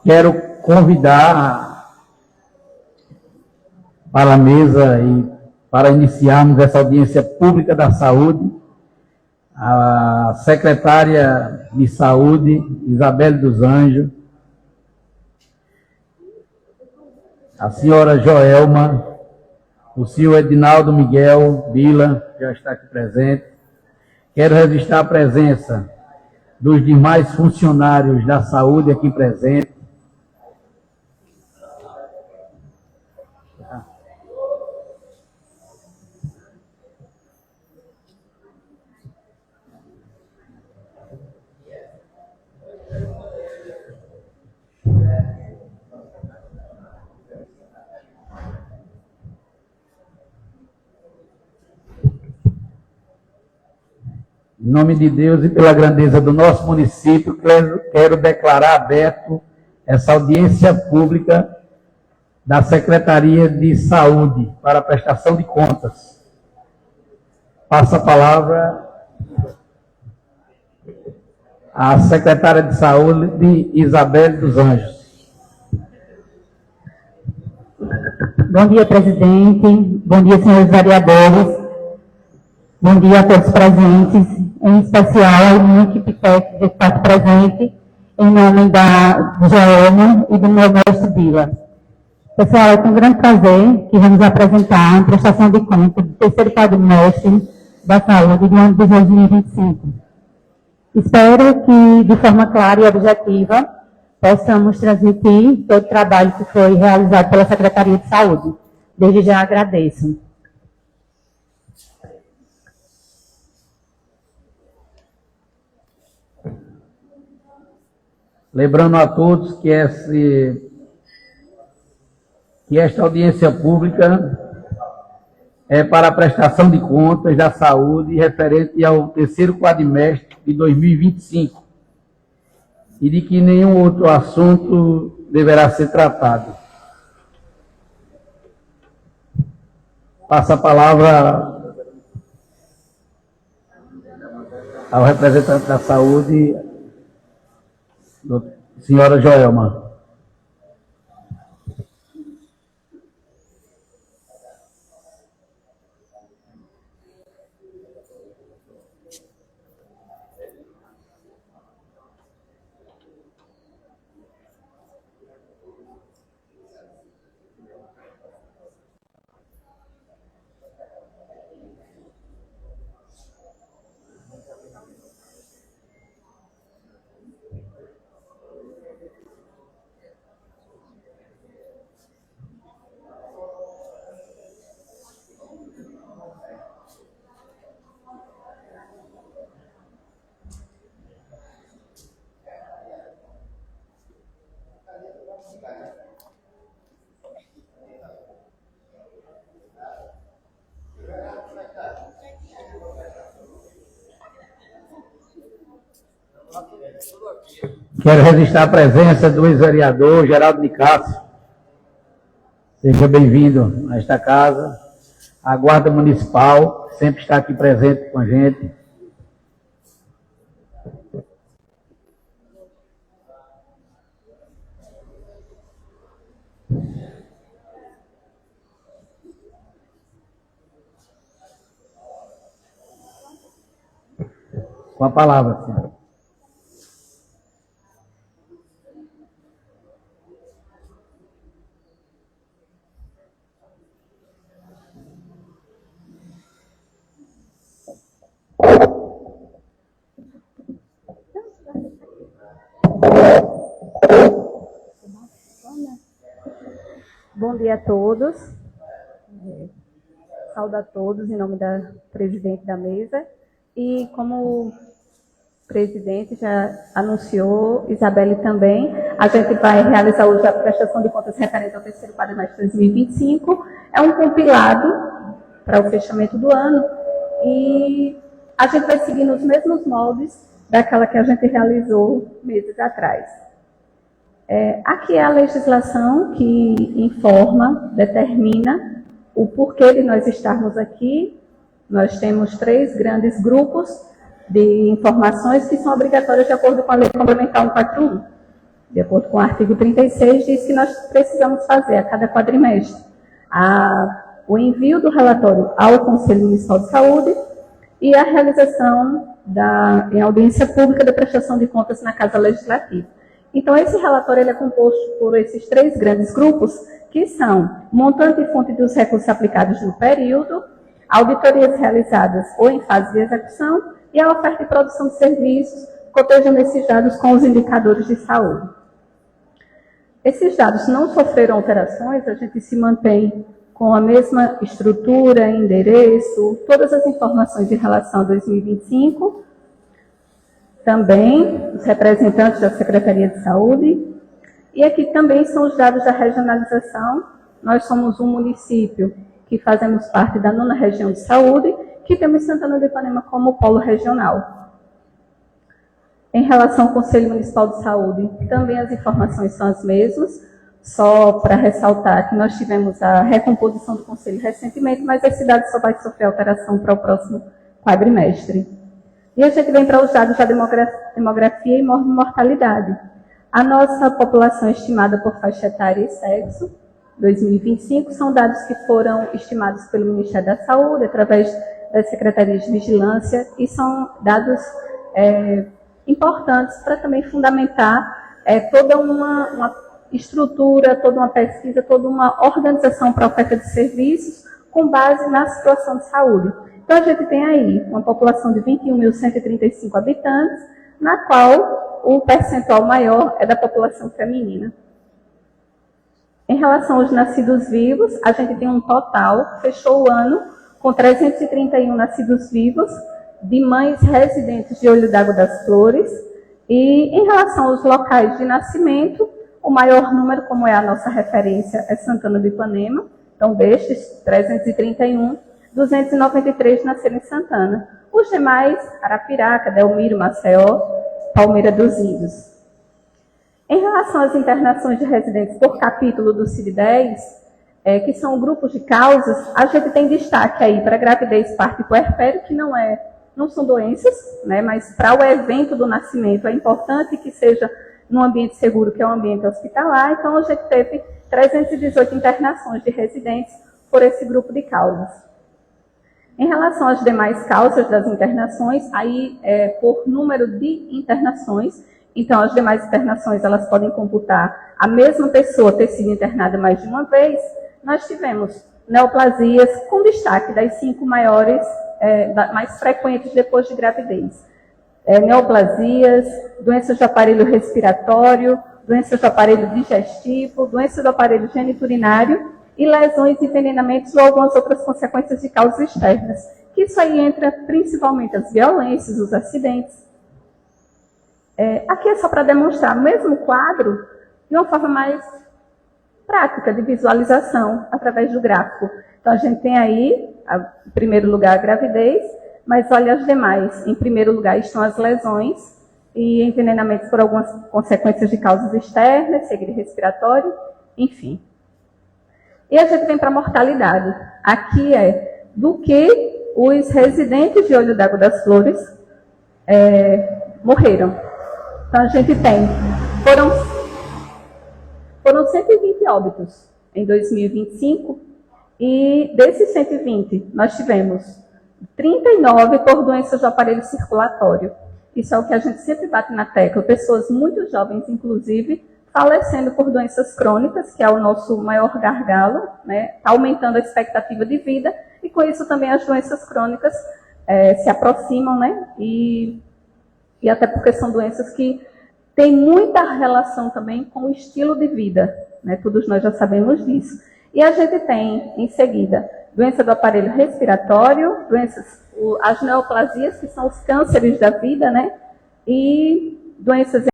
Quero convidar para a mesa e para iniciarmos essa audiência pública da saúde, a secretária de Saúde, Isabelle dos Anjos, a senhora Joelma, o senhor Edinaldo Miguel Vila, já está aqui presente. Quero registrar a presença dos demais funcionários da saúde aqui presentes. Em nome de Deus e pela grandeza do nosso município, quero declarar aberto essa audiência pública da Secretaria de Saúde para a prestação de contas. Passo a palavra à secretária de Saúde, Isabelle dos Anjos. Bom dia, presidente. Bom dia, senhores vereadores. Bom dia a todos presentes, em especial a equipe técnica que está aqui presente, em nome da Joelma e do meu mestre Bila. Pessoal, é com grande prazer que vamos apresentar a prestação de contas do terceiro quadrimestre da saúde do ano de 2025. Espero que, de forma clara e objetiva, possamos transmitir todo o trabalho que foi realizado pela Secretaria de Saúde. Desde já agradeço. Lembrando a todos que esta audiência pública é para a prestação de contas da saúde referente ao terceiro quadrimestre de 2025 e de que nenhum outro assunto deverá ser tratado. Passo a palavra ao representante da saúde, senhora Joelma. Quero registrar a presença do ex-vereador Geraldo Nicásio. Seja bem-vindo a esta casa. A Guarda Municipal sempre está aqui presente com a gente. Com a palavra, senhora. Bom dia a todos. Saúdo a todos em nome da presidente da mesa. E como o presidente já anunciou, Isabelle também, a gente vai realizar hoje a prestação de contas referente ao terceiro quadrimestre de 2025. É um compilado para o fechamento do ano e a gente vai seguir nos mesmos moldes daquela que a gente realizou meses atrás. Aqui é a legislação que informa, determina o porquê de nós estarmos aqui. Nós temos 3 grandes grupos de informações que são obrigatórias de acordo com a Lei Complementar 141. de acordo com o artigo 36, diz que nós precisamos fazer a cada quadrimestre o envio do relatório ao Conselho Municipal de Saúde e a realização em audiência pública da prestação de contas na Casa Legislativa. Então, esse relatório ele é composto por esses 3 grandes grupos, que são montante e fonte dos recursos aplicados no período, auditorias realizadas ou em fase de execução e a oferta e produção de serviços, cotejando esses dados com os indicadores de saúde. Esses dados não sofreram alterações, a gente se mantém com a mesma estrutura, endereço, todas as informações em relação a 2025, também os representantes da Secretaria de Saúde, e aqui também são os dados da regionalização. Nós somos um município que fazemos parte da 9ª Região de Saúde, que temos Santana do Ipanema como polo regional. Em relação ao Conselho Municipal de Saúde, também as informações são as mesmas, só para ressaltar que nós tivemos a recomposição do Conselho recentemente, mas a cidade só vai sofrer alteração para o próximo quadrimestre. E a gente vem para os dados da demografia e mortalidade. A nossa população estimada por faixa etária e sexo, 2025, são dados que foram estimados pelo Ministério da Saúde, através das Secretarias de Vigilância, e são dados importantes para também fundamentar toda uma estrutura, toda uma pesquisa, toda uma organização para a oferta de serviços com base na situação de saúde. Então, a gente tem aí uma população de 21.135 habitantes, na qual o percentual maior é da população feminina. Em relação aos nascidos vivos, a gente tem um total, fechou o ano, com 331 nascidos vivos, de mães residentes de Olho d'Água das Flores. E em relação aos locais de nascimento, o maior número, como é a nossa referência, é Santana do Ipanema. Então, destes 331, 293 nasceram em Santana. Os demais, Arapiraca, Delmiro, Maceió, Palmeira dos Índios. Em relação às internações de residentes por capítulo do CID-10, que são grupos de causas, a gente tem destaque aí para gravidez, parto e puerpério, que não são doenças, né, mas para o evento do nascimento é importante que seja num ambiente seguro, que é o ambiente hospitalar. Então, a gente teve 318 internações de residentes por esse grupo de causas. Em relação às demais causas das internações, aí por número de internações, então as demais internações elas podem computar a mesma pessoa ter sido internada mais de uma vez. Nós tivemos neoplasias com destaque das 5 maiores, mais frequentes depois de gravidez. Neoplasias, doenças do aparelho respiratório, doenças do aparelho digestivo, doenças do aparelho geniturinário e lesões, envenenamentos ou algumas outras consequências de causas externas. Que isso aí entra principalmente as violências, os acidentes. Aqui é só para demonstrar o mesmo quadro de uma forma mais prática de visualização através do gráfico. Então, a gente tem aí, em primeiro lugar, a gravidez, mas olha as demais. Em primeiro lugar estão as lesões e envenenamentos por algumas consequências de causas externas, seguir respiratório, enfim. E a gente vem para a mortalidade. Aqui é do que os residentes de Olho d'Água das Flores morreram. Então, a gente tem, foram 120 óbitos em 2025, e desses 120, nós tivemos 39 por doenças do aparelho circulatório. Isso é o que a gente sempre bate na tecla. Pessoas muito jovens, inclusive, falecendo por doenças crônicas, que é o nosso maior gargalo, né? Está aumentando a expectativa de vida, e com isso também as doenças crônicas se aproximam, né? E até porque são doenças que têm muita relação também com o estilo de vida, né? Todos nós já sabemos disso. E a gente tem, em seguida, doença do aparelho respiratório, as neoplasias, que são os cânceres da vida, né? E doenças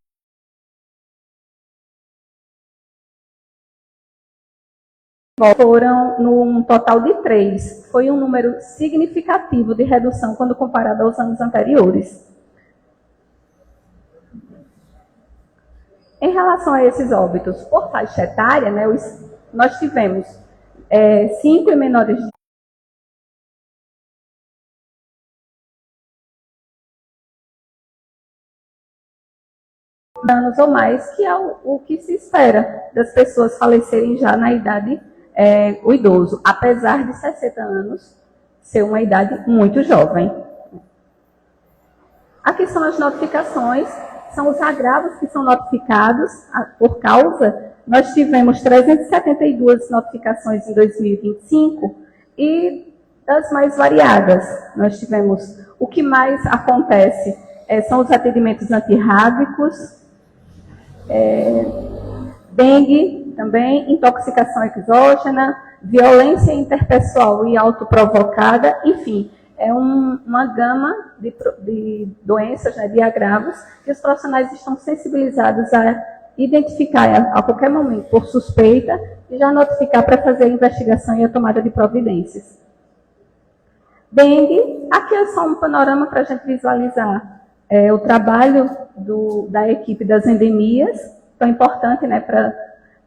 foram num total de 3. Foi um número significativo de redução quando comparado aos anos anteriores. Em relação a esses óbitos por faixa etária, né, nós tivemos 5 e menores de anos ou mais, que é o que se espera das pessoas falecerem já na idade o idoso, apesar de 60 anos ser uma idade muito jovem. Aqui são as notificações, são os agravos que são notificados por causa. Nós tivemos 372 notificações em 2025 e das mais variadas. Nós tivemos, o que mais acontece são os atendimentos antirrábicos, dengue também, intoxicação exógena, violência interpessoal e autoprovocada, enfim, é uma gama de doenças, né, de agravos, que os profissionais estão sensibilizados a identificar a qualquer momento por suspeita e já notificar para fazer a investigação e a tomada de providências. Dengue, aqui é só um panorama para a gente visualizar o trabalho da equipe das endemias, tão importante, né, para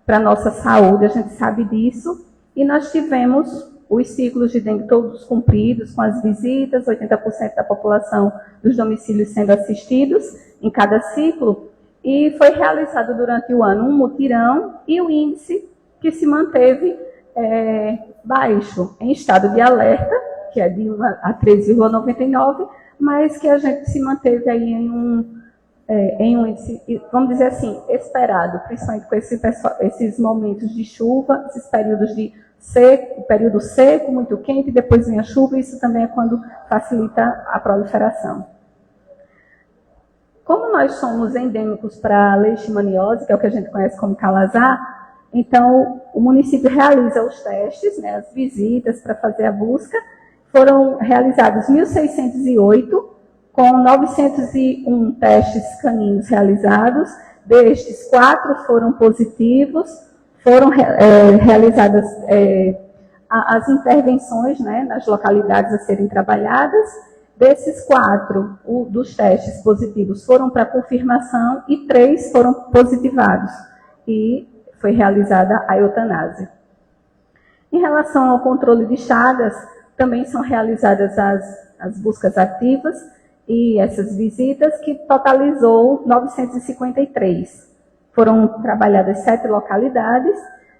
a nossa saúde, a gente sabe disso. E nós tivemos os ciclos de dengue todos cumpridos, com as visitas, 80% da população dos domicílios sendo assistidos em cada ciclo. E foi realizado durante o ano um mutirão e o índice que se manteve baixo, em estado de alerta, que é de 1 a 13,99, mas que a gente se manteve aí em um índice, vamos dizer assim, esperado, principalmente com esses momentos de chuva, esses períodos de seco, período seco, muito quente, depois vem a chuva, e isso também é quando facilita a proliferação. Como nós somos endêmicos para a leishmaniose, que é o que a gente conhece como calazar, então o município realiza os testes, né, as visitas para fazer a busca. Foram realizados 1.608, com 901 testes caninos realizados. Destes, 4 foram positivos, foram realizadas as intervenções, né, nas localidades a serem trabalhadas. Desses 4, dos testes positivos foram para confirmação e 3 foram positivados. E foi realizada a eutanásia. Em relação ao controle de chagas, também são realizadas as buscas ativas e essas visitas, que totalizou 953. Foram trabalhadas 7 localidades,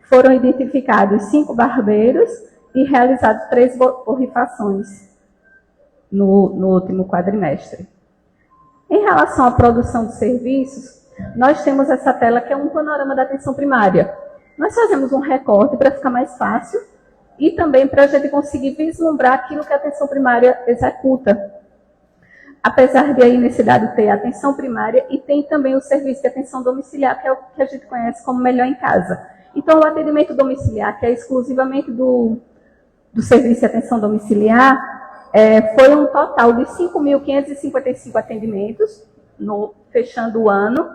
foram identificados 5 barbeiros e realizados 3 borrifações no último quadrimestre. Em relação à produção de serviços, nós temos essa tela que é um panorama da atenção primária. Nós fazemos um recorte para ficar mais fácil e também para a gente conseguir vislumbrar aquilo que a atenção primária executa. Apesar de aí nesse dado ter a atenção primária e tem também o serviço de atenção domiciliar, que é o que a gente conhece como Melhor em Casa. Então, o atendimento domiciliar, que é exclusivamente do serviço de atenção domiciliar, foi um total de 5.555 atendimentos, fechando o ano.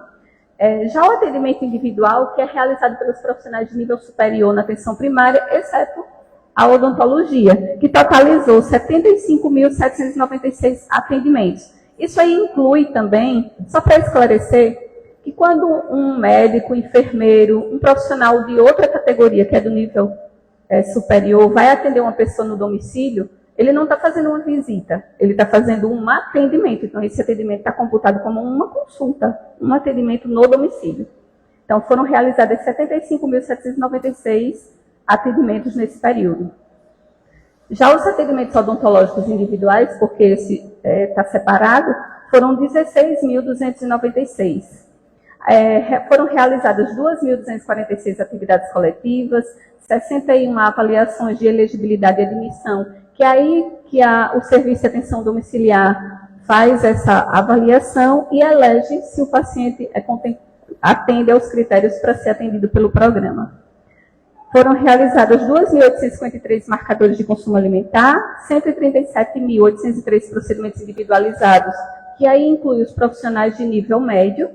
Já o atendimento individual, que é realizado pelos profissionais de nível superior na atenção primária, exceto a odontologia, que totalizou 75.796 atendimentos. Isso aí inclui também, só para esclarecer, que quando um médico, enfermeiro, um profissional de outra categoria, que é do nível superior, vai atender uma pessoa no domicílio, ele não está fazendo uma visita, ele está fazendo um atendimento. Então, esse atendimento está computado como uma consulta, um atendimento no domicílio. Então, foram realizados 75.796 atendimentos nesse período. Já os atendimentos odontológicos individuais, porque esse está separado, foram 16.296. Foram realizadas 2.246 atividades coletivas, 61 avaliações de elegibilidade e admissão, que é aí que o Serviço de Atenção Domiciliar faz essa avaliação e elege se o paciente atende aos critérios para ser atendido pelo programa. Foram realizadas 2.853 marcadores de consumo alimentar, 137.803 procedimentos individualizados, que aí inclui os profissionais de nível médio.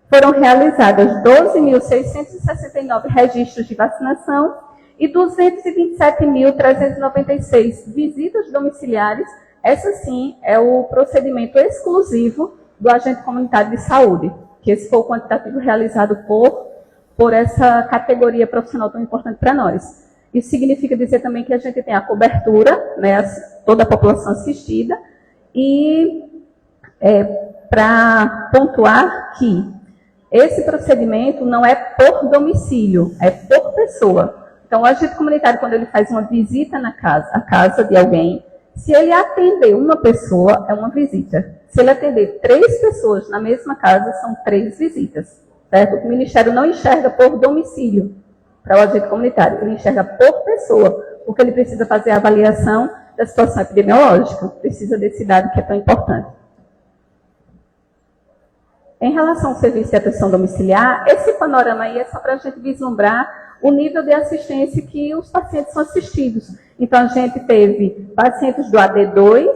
Foram realizadas 12.669 registros de vacinação e 227.396 visitas domiciliares. Essa sim é o procedimento exclusivo do agente comunitário de saúde, que esse foi o quantitativo realizado por essa categoria profissional tão importante para nós. Isso significa dizer também que a gente tem a cobertura, né, toda a população assistida, e para pontuar que Esse procedimento não é por domicílio, é por pessoa. Então, o agente comunitário, quando ele faz uma visita na casa, a casa de alguém, se ele atender uma pessoa, é uma visita. Se ele atender 3 pessoas na mesma casa, são 3 visitas. Certo? O Ministério não enxerga por domicílio para o agente comunitário, ele enxerga por pessoa, porque ele precisa fazer a avaliação da situação epidemiológica, precisa desse dado que é tão importante. Em relação ao serviço de atenção domiciliar, esse panorama aí é só para a gente vislumbrar o nível de assistência que os pacientes são assistidos. Então, a gente teve pacientes do AD2,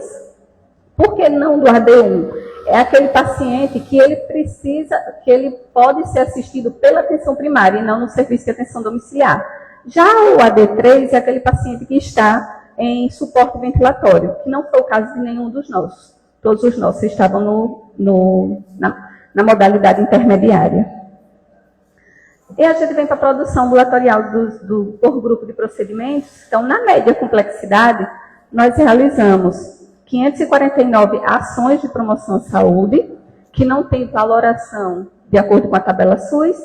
por que não do AD1? É aquele paciente que ele precisa, que ele pode ser assistido pela atenção primária e não no serviço de atenção domiciliar. Já o AD3 é aquele paciente que está em suporte ventilatório, que não foi o caso de nenhum dos nossos. Todos os nossos estavam na modalidade intermediária. E a gente vem para a produção ambulatorial por grupo de procedimentos. Então, na média complexidade, nós realizamos 549 ações de promoção à saúde, que não tem valoração de acordo com a tabela SUS.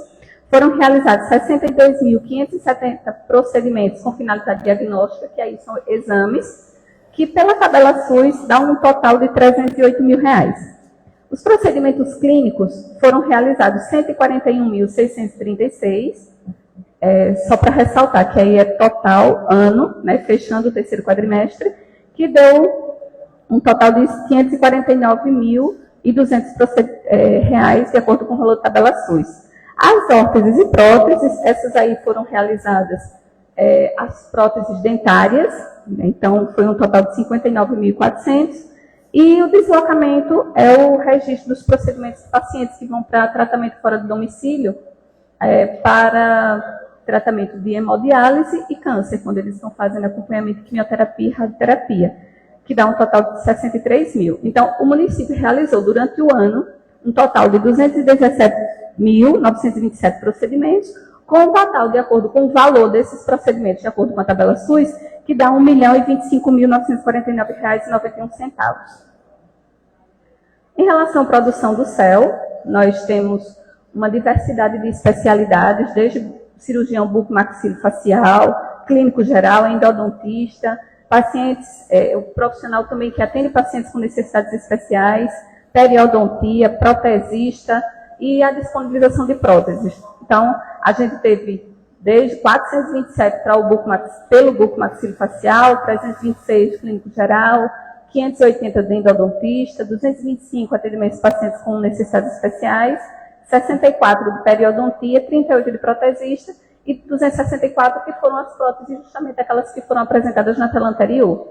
Foram realizados 62.570 procedimentos com finalidade diagnóstica, que aí são exames, que pela tabela SUS dá um total de R$308 mil. Os procedimentos clínicos foram realizados 141.636, só para ressaltar que aí é total ano, né, fechando o terceiro quadrimestre, que deu um total de R$549.200 de acordo com o valor da tabela SUS. As órteses e próteses, essas aí foram realizadas, as próteses dentárias, né, então foi um total de 59.400, e o deslocamento é o registro dos procedimentos de pacientes que vão para tratamento fora do domicílio, para tratamento de hemodiálise e câncer, quando eles estão fazendo acompanhamento de quimioterapia e radioterapia, que dá um total de 63 mil. Então, o município realizou durante o ano um total de 217.927 procedimentos, com um total, de acordo com o valor desses procedimentos, de acordo com a tabela SUS, que dá R$1.025.949,91. Em relação à produção do CEL, nós temos uma diversidade de especialidades, desde cirurgião bucomaxilofacial, clínico geral, endodontista, pacientes, o profissional também que atende pacientes com necessidades especiais, periodontia, protesista e a disponibilização de próteses. Então, a gente teve desde 427 pelo bucomaxilofacial, 326 clínico geral, 580 de endodontista, 225 atendimentos de pacientes com necessidades especiais, 64 de periodontia, 38 de protesista e 264 que foram as próteses, justamente aquelas que foram apresentadas na tela anterior.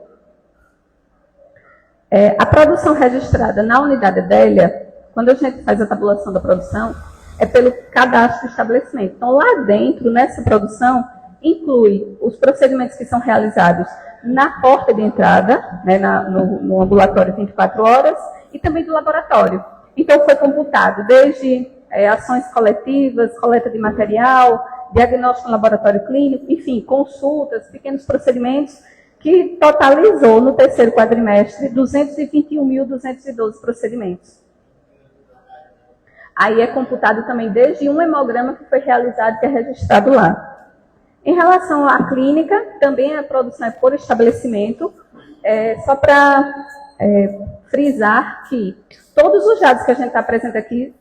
A produção registrada na unidade Adélia, quando a gente faz a tabulação da produção, é pelo cadastro do estabelecimento. Então, lá dentro, nessa produção, inclui os procedimentos que são realizados na porta de entrada, né, no ambulatório 24 horas, e também do laboratório. Então, foi computado desde ações coletivas, coleta de material, diagnóstico no laboratório clínico, enfim, consultas, pequenos procedimentos, que totalizou no terceiro quadrimestre 221.212 procedimentos. Aí é computado também desde um hemograma que foi realizado, que é registrado lá. Em relação à clínica, também a produção é por estabelecimento, só para frisar que todos os dados que a gente está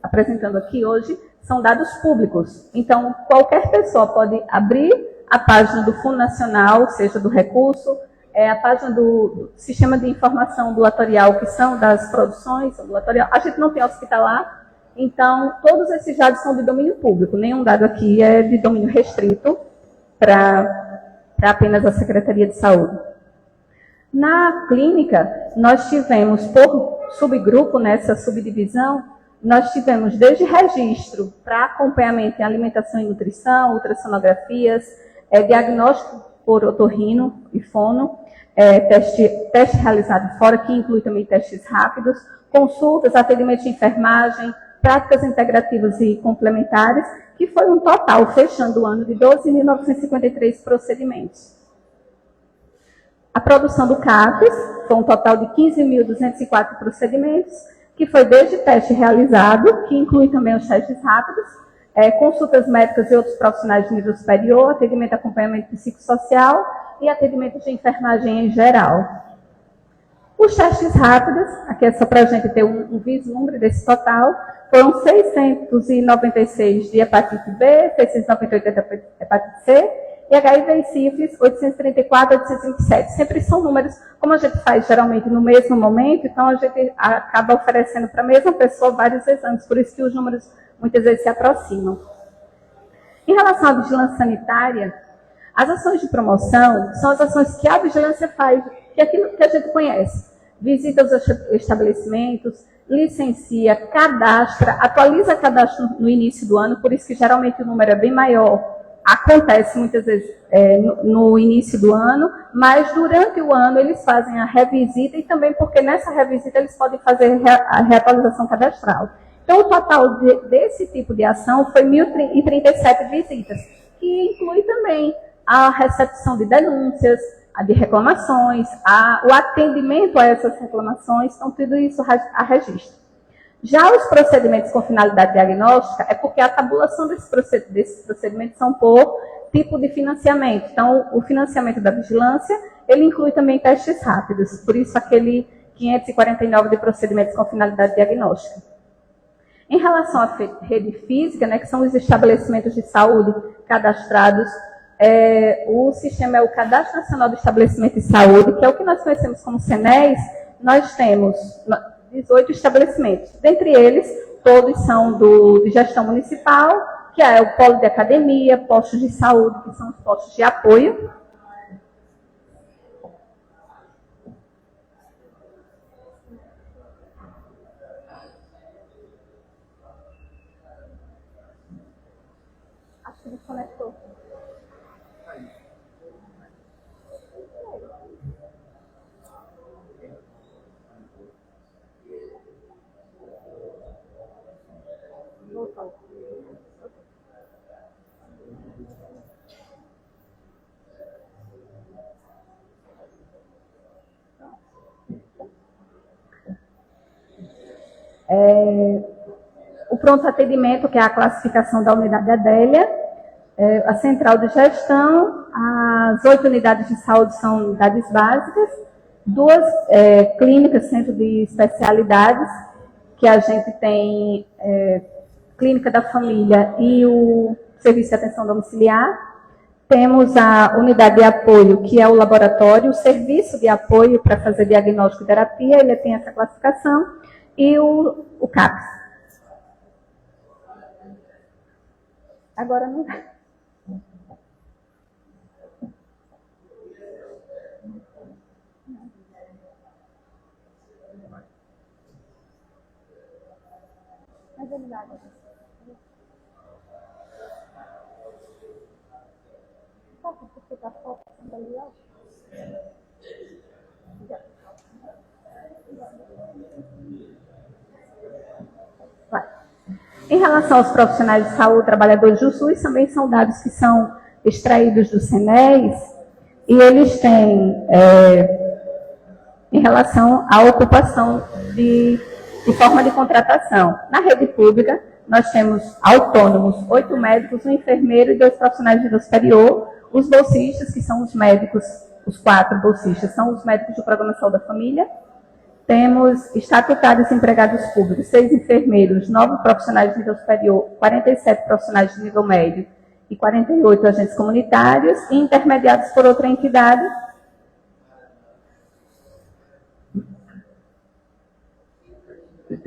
apresentando aqui hoje são dados públicos. Então, qualquer pessoa pode abrir a página do Fundo Nacional, seja do recurso, a página do Sistema de Informação Ambulatorial, que são das produções ambulatoriais. A gente não tem hospitalar, então todos esses dados são de domínio público. Nenhum dado aqui é de domínio restrito para apenas a Secretaria de Saúde. Na clínica, nós tivemos, por subgrupo, nessa subdivisão, nós tivemos desde registro para acompanhamento em alimentação e nutrição, ultrassonografias, diagnóstico por otorrino e fono, teste realizado fora, que inclui também testes rápidos, consultas, atendimento de enfermagem, práticas integrativas e complementares, que foi um total, fechando o ano, de 12.953 procedimentos. A produção do CAPES foi um total de 15.204 procedimentos, que foi desde teste realizado, que inclui também os testes rápidos, consultas médicas e outros profissionais de nível superior, atendimento e acompanhamento psicossocial e atendimento de enfermagem em geral. Os testes rápidos, aqui é só para a gente ter um vislumbre desse total, foram 696 de hepatite B, 698 de hepatite C, e HIV e sífilis, 834 e 827. Sempre são números, como a gente faz geralmente no mesmo momento, então a gente acaba oferecendo para a mesma pessoa vários exames, por isso que os números muitas vezes se aproximam. Em relação à vigilância sanitária, as ações de promoção são as ações que a vigilância faz, que é aquilo que a gente conhece. Visita os estabelecimentos, licencia, cadastra, atualiza cadastro no início do ano, por isso que geralmente o número é bem maior. Acontece muitas vezes no início do ano, mas durante o ano eles fazem a revisita e também porque nessa revisita eles podem fazer a reatualização cadastral. Então, o total desse tipo de ação foi 1.037 visitas, que inclui também a recepção de denúncias, a de reclamações, o atendimento a essas reclamações, então tudo isso a registro. Já os procedimentos com finalidade diagnóstica é porque a tabulação desses procedimentos são por tipo de financiamento. Então, o financiamento da vigilância, ele inclui também testes rápidos, por isso aquele 549 de procedimentos com finalidade diagnóstica. Em relação à rede física, né, que são os estabelecimentos de saúde cadastrados, o sistema é o Cadastro Nacional do Estabelecimento de Saúde, que é o que nós conhecemos como CNES. Nós temos 18 estabelecimentos. Dentre eles, todos são de gestão municipal, que é o polo de academia, postos de saúde, que são os postos de apoio. Acho que desconectou. O pronto atendimento, que é a classificação da unidade Adélia, a central de gestão, as 8 unidades de saúde são unidades básicas, 2 clínicas, centro de especialidades, que a gente tem clínica da família e o serviço de atenção domiciliar. Temos a unidade de apoio, que é o laboratório, o serviço de apoio para fazer diagnóstico e terapia, ele tem essa classificação, e o CAPS. Agora não dá. Mas ele dá. Porque tá faltando ali, ó. Vai. Em relação aos profissionais de saúde, trabalhadores do SUS, também são dados que são extraídos do CNES, e eles têm, em relação à ocupação de forma de contratação. Na rede pública, nós temos autônomos, 8 médicos, 1 enfermeiro e 2 profissionais de nível superior. Os bolsistas, que são os médicos, os 4 bolsistas, são os médicos do Programa Saúde da Família. Temos estatutários empregados públicos, 6 enfermeiros, 9 profissionais de nível superior, 47 profissionais de nível médio e 48 agentes comunitários, e intermediados por outra entidade. Eu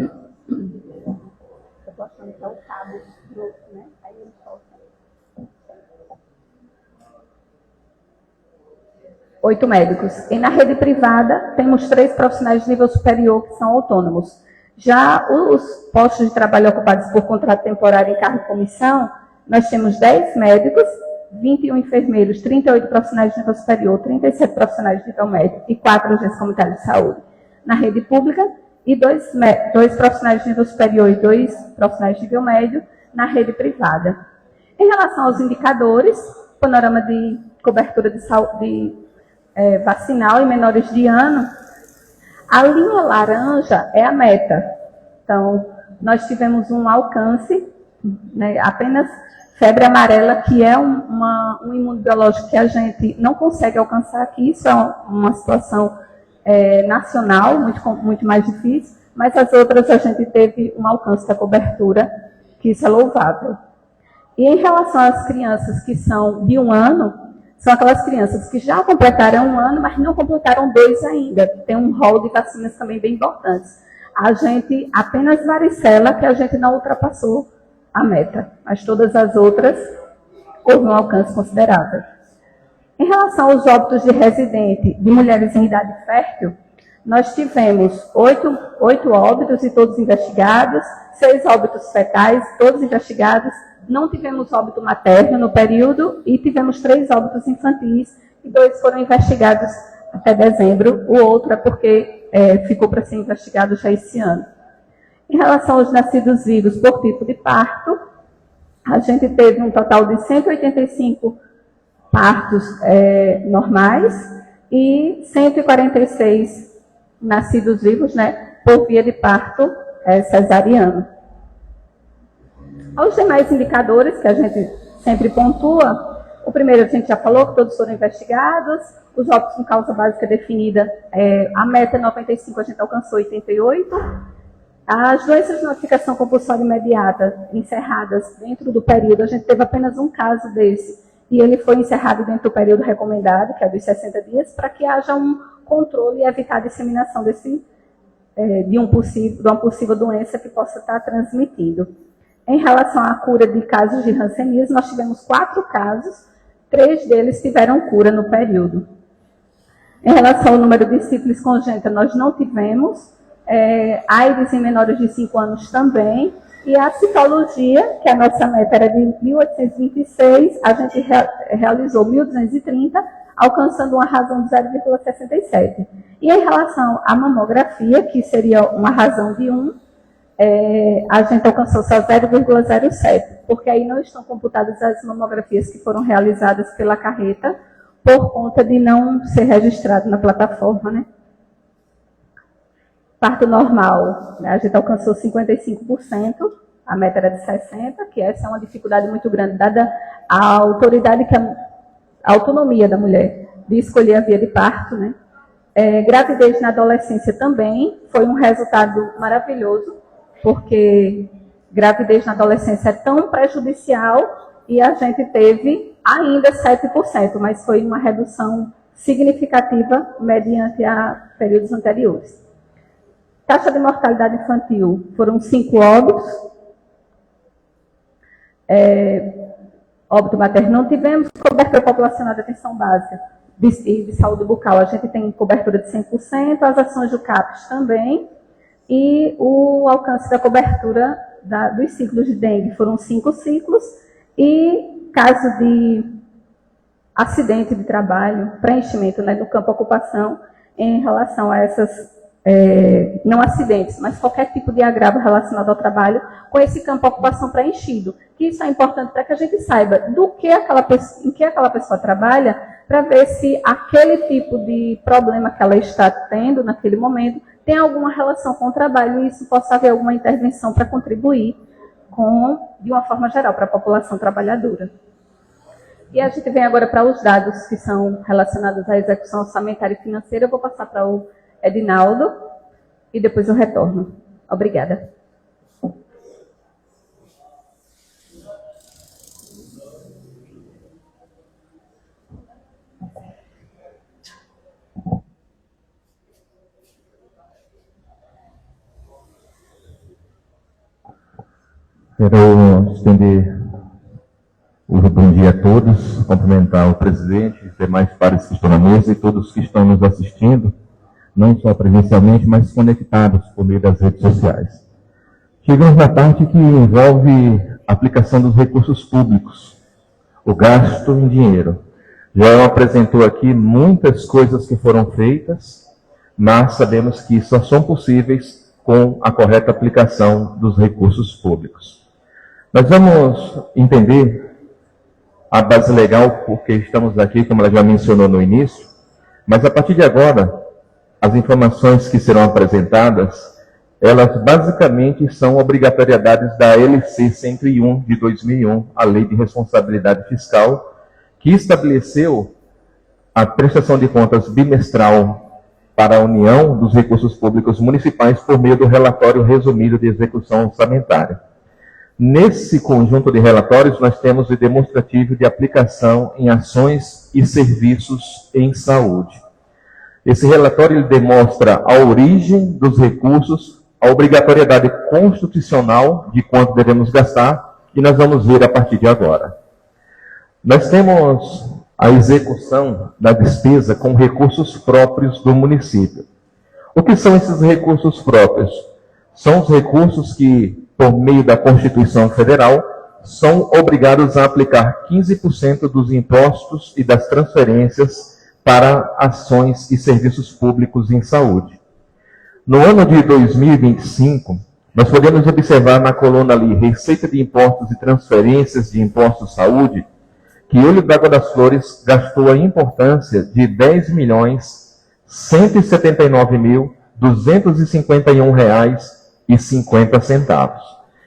estou achando que é o cabo grosso, né? Aí ele solta. 8 médicos. E na rede privada, temos 3 profissionais de nível superior que são autônomos. Já os postos de trabalho ocupados por contrato temporário em cargo e comissão, nós temos 10 médicos, 21 enfermeiros, 38 profissionais de nível superior, 37 profissionais de nível médio e 4 agentes comunitários de saúde. Na rede pública, e 2 profissionais de nível superior e 2 profissionais de nível médio na rede privada. Em relação aos indicadores, panorama de cobertura de saúde vacinal em menores de ano, a linha laranja é a meta. Então, nós tivemos um alcance, né, apenas febre amarela, que é um imunobiológico que a gente não consegue alcançar aqui, isso é uma situação nacional, muito mais difícil, mas as outras a gente teve um alcance da cobertura, que isso é louvável. E em relação às crianças que são de 1 ano, são aquelas crianças que já completaram 1 ano, mas não completaram 2 ainda. Tem um rol de vacinas também bem importantes. A gente, apenas varicela, que a gente não ultrapassou a meta, mas todas as outras houve um alcance considerável. Em relação aos óbitos de residente de mulheres em idade fértil, nós tivemos 8 óbitos e todos investigados, 6 óbitos fetais, todos investigados. Não tivemos óbito materno no período e tivemos 3 óbitos infantis e 2 foram investigados até dezembro. O outro é porque ficou para ser investigado já esse ano. Em relação aos nascidos vivos por tipo de parto, a gente teve um total de 185 partos normais e 146 nascidos vivos, né, por via de parto cesariano. Aos demais indicadores que a gente sempre pontua, o primeiro a gente já falou que todos foram investigados, os óbitos com causa básica definida, a meta 95 a gente alcançou 88, as doenças de notificação compulsória imediata encerradas dentro do período, a gente teve apenas um caso desse, e ele foi encerrado dentro do período recomendado, que é dos 60 dias, para que haja um controle e evitar a disseminação de uma possível doença que possa estar transmitindo. Em relação à cura de casos de hanseníase, nós tivemos 4 casos, 3 deles tiveram cura no período. Em relação ao número de sífilis congênita, nós não tivemos, AIDS em menores de 5 anos também, e a citologia, que a nossa meta era de 1.826, a gente realizou 1.230, alcançando uma razão de 0,67. E em relação à mamografia, que seria uma razão de 1, a gente alcançou só 0,07, porque aí não estão computadas as mamografias que foram realizadas pela carreta, por conta de não ser registrado na plataforma, né? Parto normal, né? A gente alcançou 55%, a meta era de 60%, que essa é uma dificuldade muito grande, dada a autoridade, a autonomia da mulher de escolher a via de parto, né? Gravidez na adolescência também foi um resultado maravilhoso, porque gravidez na adolescência é tão prejudicial e a gente teve ainda 7%, mas foi uma redução significativa mediante a períodos anteriores. Taxa de mortalidade infantil foram 5 óbitos. Óbito materno não tivemos. Cobertura populacional de atenção básica de saúde bucal, a gente tem cobertura de 100%, as ações do CAPES também, e o alcance da cobertura dos ciclos de dengue foram 5 ciclos, e caso de acidente de trabalho, preenchimento, né, do campo ocupação, em relação a essas, não acidentes, mas qualquer tipo de agravo relacionado ao trabalho, com esse campo ocupação preenchido. Que isso é importante para que a gente saiba em que aquela pessoa trabalha, para ver se aquele tipo de problema que ela está tendo naquele momento tem alguma relação com o trabalho, e isso possa haver alguma intervenção para contribuir de uma forma geral, para a população trabalhadora. E a gente vem agora para os dados que são relacionados à execução orçamentária e financeira. Eu vou passar para o Edinaldo e depois eu retorno. Obrigada. Quero estender o bom dia a todos, cumprimentar o presidente, os demais pares que estão na mesa e todos que estão nos assistindo, não só presencialmente, mas conectados por meio das redes sociais. Chegamos na parte que envolve a aplicação dos recursos públicos, o gasto em dinheiro. Já apresentou aqui muitas coisas que foram feitas, mas sabemos que só são possíveis com a correta aplicação dos recursos públicos. Nós vamos entender a base legal, porque estamos aqui, como ela já mencionou no início, mas a partir de agora, as informações que serão apresentadas, elas basicamente são obrigatoriedades da LC 101 de 2001, a Lei de Responsabilidade Fiscal, que estabeleceu a prestação de contas bimestral para a União dos recursos públicos municipais por meio do relatório resumido de execução orçamentária. Nesse conjunto de relatórios, nós temos o demonstrativo de aplicação em ações e serviços em saúde. Esse relatório ele demonstra a origem dos recursos, a obrigatoriedade constitucional de quanto devemos gastar, e nós vamos ver a partir de agora. Nós temos a execução da despesa com recursos próprios do município. O que são esses recursos próprios? São os recursos que, por meio da Constituição Federal, são obrigados a aplicar 15% dos impostos e das transferências para ações e serviços públicos em saúde. No ano de 2025, nós podemos observar na coluna ali, Receita de Impostos e Transferências de Impostos de Saúde, que Olho d'Água das Flores gastou a importância de R$ 10.179.251,50.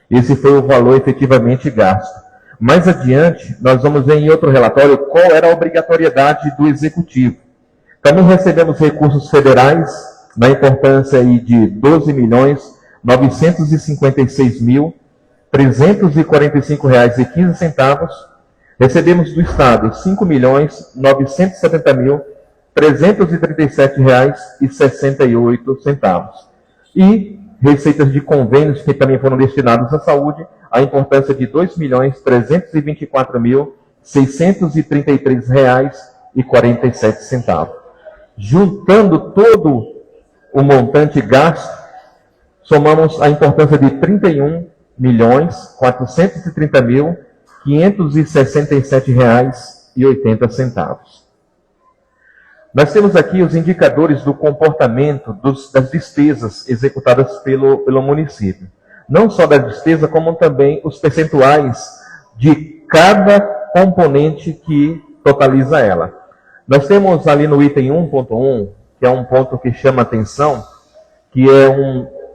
Esse foi o valor efetivamente gasto. Mais adiante, nós vamos ver em outro relatório qual era a obrigatoriedade do Executivo. Também recebemos recursos federais na importância aí de R$ 12.956.345,15. Recebemos do Estado R$ 5.970.337,68. E receitas de convênios que também foram destinados à saúde, a importância de R$ 2.324.633,47. Juntando todo o montante gasto, somamos a importância de R$ 31.430.567,80. Nós temos aqui os indicadores do comportamento das despesas executadas pelo município. Não só da despesa, como também os percentuais de cada componente que totaliza ela. Nós temos ali no item 1.1, que é um ponto que chama atenção, que é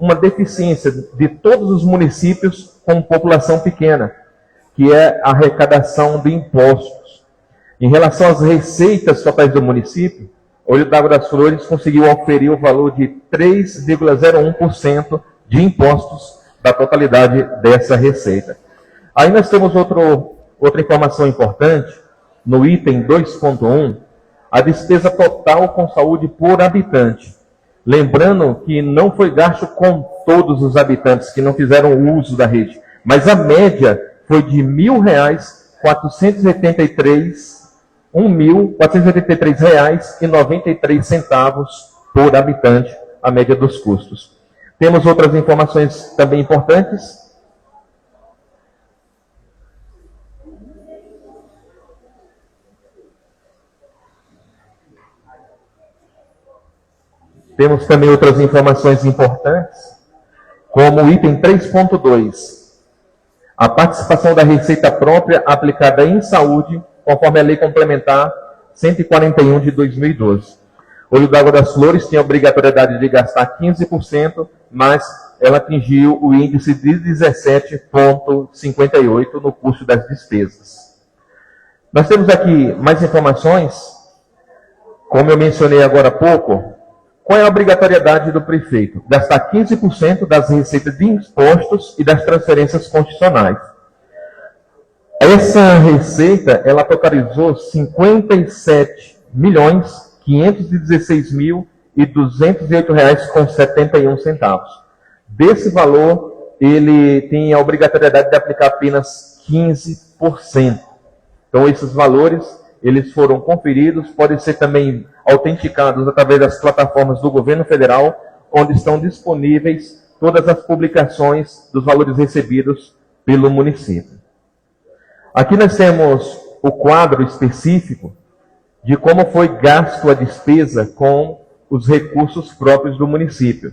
uma deficiência de todos os municípios com população pequena, que é a arrecadação de impostos. Em relação às receitas totais do município, Olho d'Água das Flores conseguiu oferir o valor de 3,01% de impostos da totalidade dessa receita. Aí nós temos outra informação importante, no item 2.1, a despesa total com saúde por habitante. Lembrando que não foi gasto com todos os habitantes que não fizeram uso da rede, mas a média foi de R$ 1.483,93 por habitante, a média dos custos. Temos outras informações também importantes. Temos também outras informações importantes, como o item 3.2, a participação da receita própria aplicada em saúde, conforme a Lei Complementar 141 de 2012. Olho d'Água das Flores tinha a obrigatoriedade de gastar 15%, mas ela atingiu o índice de 17,58 no custo das despesas. Nós temos aqui mais informações, como eu mencionei agora há pouco. Qual é a obrigatoriedade do prefeito? Gastar 15% das receitas de impostos e das transferências constitucionais. Essa receita, ela totalizou R$ 57.516.208,71. Desse valor, ele tem a obrigatoriedade de aplicar apenas 15%. Então, esses valores, eles foram conferidos, podem ser também autenticados através das plataformas do governo federal, onde estão disponíveis todas as publicações dos valores recebidos pelo município. Aqui nós temos o quadro específico de como foi gasto a despesa com os recursos próprios do município.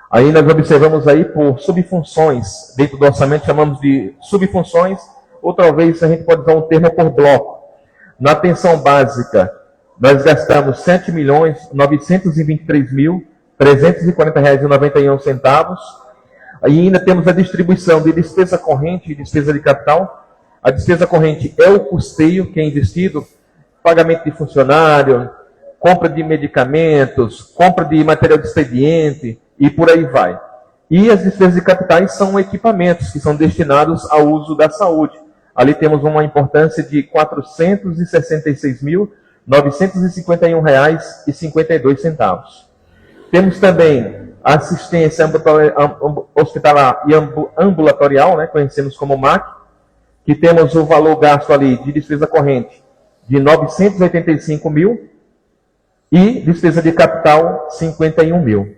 Aí nós observamos aí por subfunções, dentro do orçamento chamamos de subfunções, ou talvez a gente pode usar um termo por bloco. Na atenção básica, nós gastamos R$ 7.923.000 R$ 340,91. Aí ainda temos a distribuição de despesa corrente e despesa de capital. A despesa corrente é o custeio que é investido, pagamento de funcionário, compra de medicamentos, compra de material de expediente e por aí vai. E as despesas de capitais são equipamentos que são destinados ao uso da saúde. Ali temos uma importância de R$ 466.951,52. Temos também a assistência hospitalar e ambulatorial, né, conhecemos como MAC, que temos o valor gasto ali de despesa corrente de R$ 985 mil e despesa de capital 51 mil.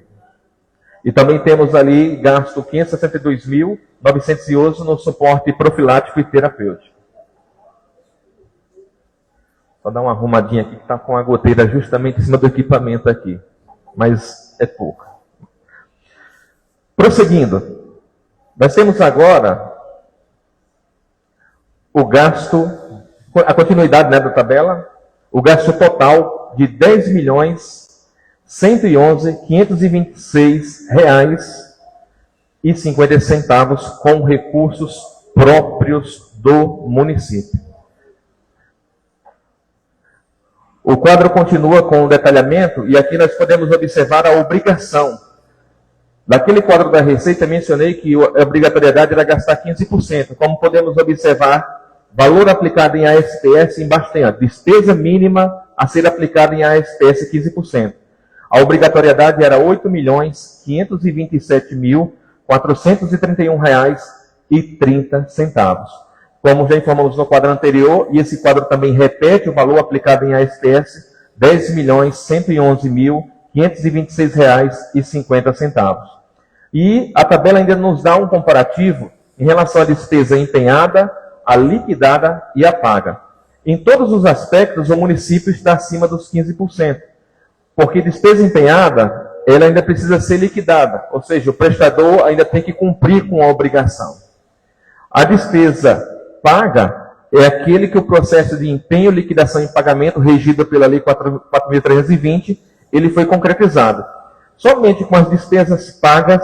E também temos ali gasto 562.911 no suporte profilático e terapêutico. Vou dar uma arrumadinha aqui que está com a goteira justamente em cima do equipamento aqui, mas é pouca. Prosseguindo, nós temos agora o gasto, a continuidade, né, da tabela, o gasto total de R$ 10.111.526,50 com recursos próprios do município. O quadro continua com o detalhamento e aqui nós podemos observar a obrigação. Naquele quadro da Receita, mencionei que a obrigatoriedade era gastar 15%. Como podemos observar, valor aplicado em ASPS, embaixo tem a despesa mínima a ser aplicada em ASPS 15%. A obrigatoriedade era R$ 8.527.431,30. Como já informamos no quadro anterior, e esse quadro também repete o valor aplicado em ASPS, R$ 10.111.526,50. E a tabela ainda nos dá um comparativo em relação à despesa empenhada, a liquidada e a paga. Em todos os aspectos, o município está acima dos 15%, porque despesa empenhada, ela ainda precisa ser liquidada, ou seja, o prestador ainda tem que cumprir com a obrigação. A despesa paga é aquele que o processo de empenho, liquidação e pagamento, regido pela Lei 4.320, ele foi concretizado. Somente com as despesas pagas,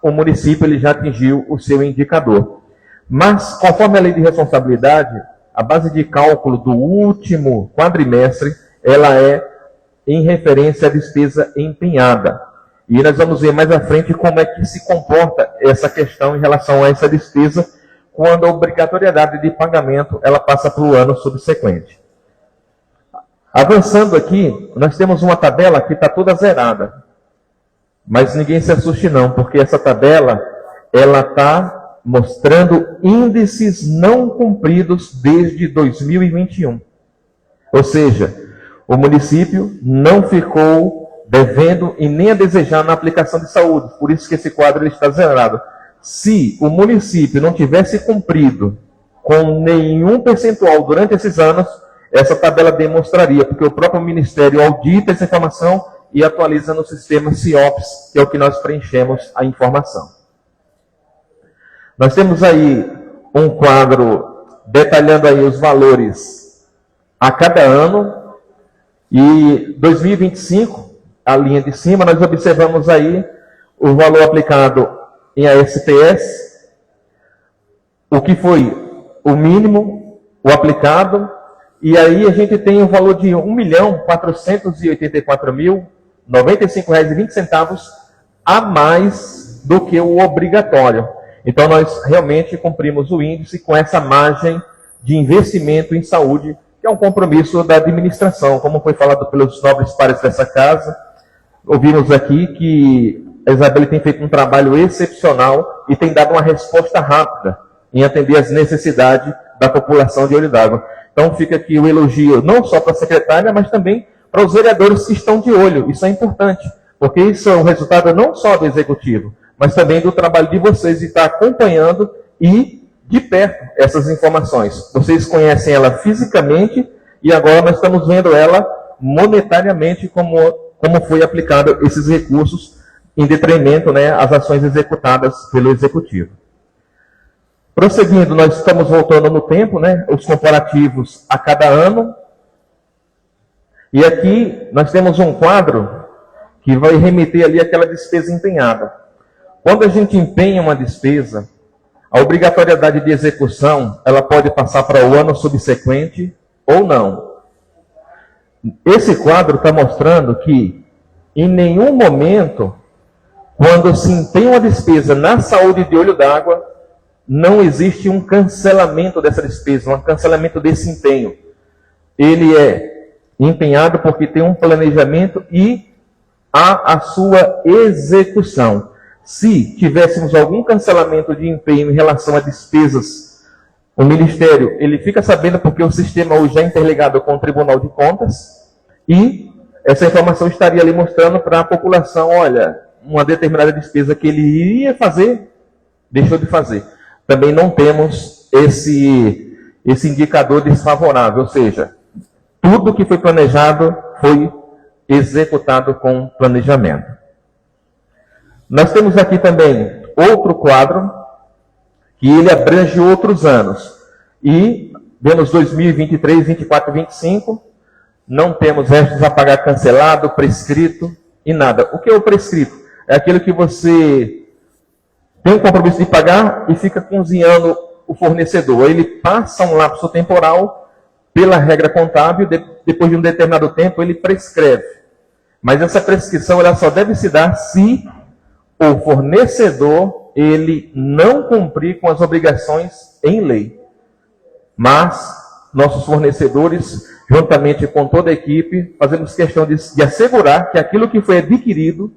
o município ele já atingiu o seu indicador. Mas, conforme a lei de responsabilidade, a base de cálculo do último quadrimestre, ela é em referência à despesa empenhada. E nós vamos ver mais à frente como é que se comporta essa questão em relação a essa despesa, quando a obrigatoriedade de pagamento ela passa para o ano subsequente. Avançando aqui, nós temos uma tabela que está toda zerada. Mas ninguém se assuste não, porque essa tabela ela está mostrando índices não cumpridos desde 2021. Ou seja, o município não ficou devendo e nem a desejar na aplicação de saúde. Por isso que esse quadro ele está zerado. Se o município não tivesse cumprido com nenhum percentual durante esses anos, essa tabela demonstraria, porque o próprio Ministério audita essa informação e atualiza no sistema CIOPS, que é o que nós preenchemos a informação. Nós temos aí um quadro detalhando aí os valores a cada ano. E 2025, a linha de cima, nós observamos aí o valor aplicado em ASPS, o que foi o mínimo, o aplicado, e aí a gente tem o valor de R$ 1.484.095,20 a mais do que o obrigatório. Então, nós realmente cumprimos o índice com essa margem de investimento em saúde, que é um compromisso da administração, como foi falado pelos nobres pares dessa casa. Ouvimos aqui que a Isabelle tem feito um trabalho excepcional e tem dado uma resposta rápida em atender às necessidades da população de Olho d'Água. Então, fica aqui o elogio não só para a secretária, mas também para os vereadores que estão de olho. Isso é importante, porque isso é um resultado não só do Executivo, mas também do trabalho de vocês de estar acompanhando e de perto essas informações. Vocês conhecem ela fisicamente e agora nós estamos vendo ela monetariamente como foi aplicado esses recursos em detrimento, né, às ações executadas pelo Executivo. Prosseguindo, nós estamos voltando no tempo, né, os comparativos a cada ano. E aqui nós temos um quadro que vai remeter ali àquela despesa empenhada. Quando a gente empenha uma despesa, a obrigatoriedade de execução, ela pode passar para o ano subsequente ou não. Esse quadro está mostrando que, em nenhum momento, quando se empenha uma despesa na saúde de olho d'água, não existe um cancelamento dessa despesa, um cancelamento desse empenho. Ele é empenhado porque tem um planejamento e há a sua execução. Se tivéssemos algum cancelamento de empenho em relação a despesas, o Ministério ele fica sabendo porque o sistema hoje é interligado com o Tribunal de Contas e essa informação estaria ali mostrando para a população, olha, uma determinada despesa que ele iria fazer, deixou de fazer. Também não temos esse indicador desfavorável, ou seja, tudo que foi planejado foi executado com planejamento. Nós temos aqui também outro quadro, que ele abrange outros anos. E vemos 2023, 24 e 25, não temos restos a pagar cancelado, prescrito e nada. O que é o prescrito? É aquilo que você tem um compromisso de pagar e fica cozinhando o fornecedor. Ele passa um lapso temporal pela regra contábil, depois de um determinado tempo ele prescreve. Mas essa prescrição ela só deve se dar se o fornecedor ele não cumprir com as obrigações em lei. Mas nossos fornecedores, juntamente com toda a equipe, fazemos questão de assegurar que aquilo que foi adquirido,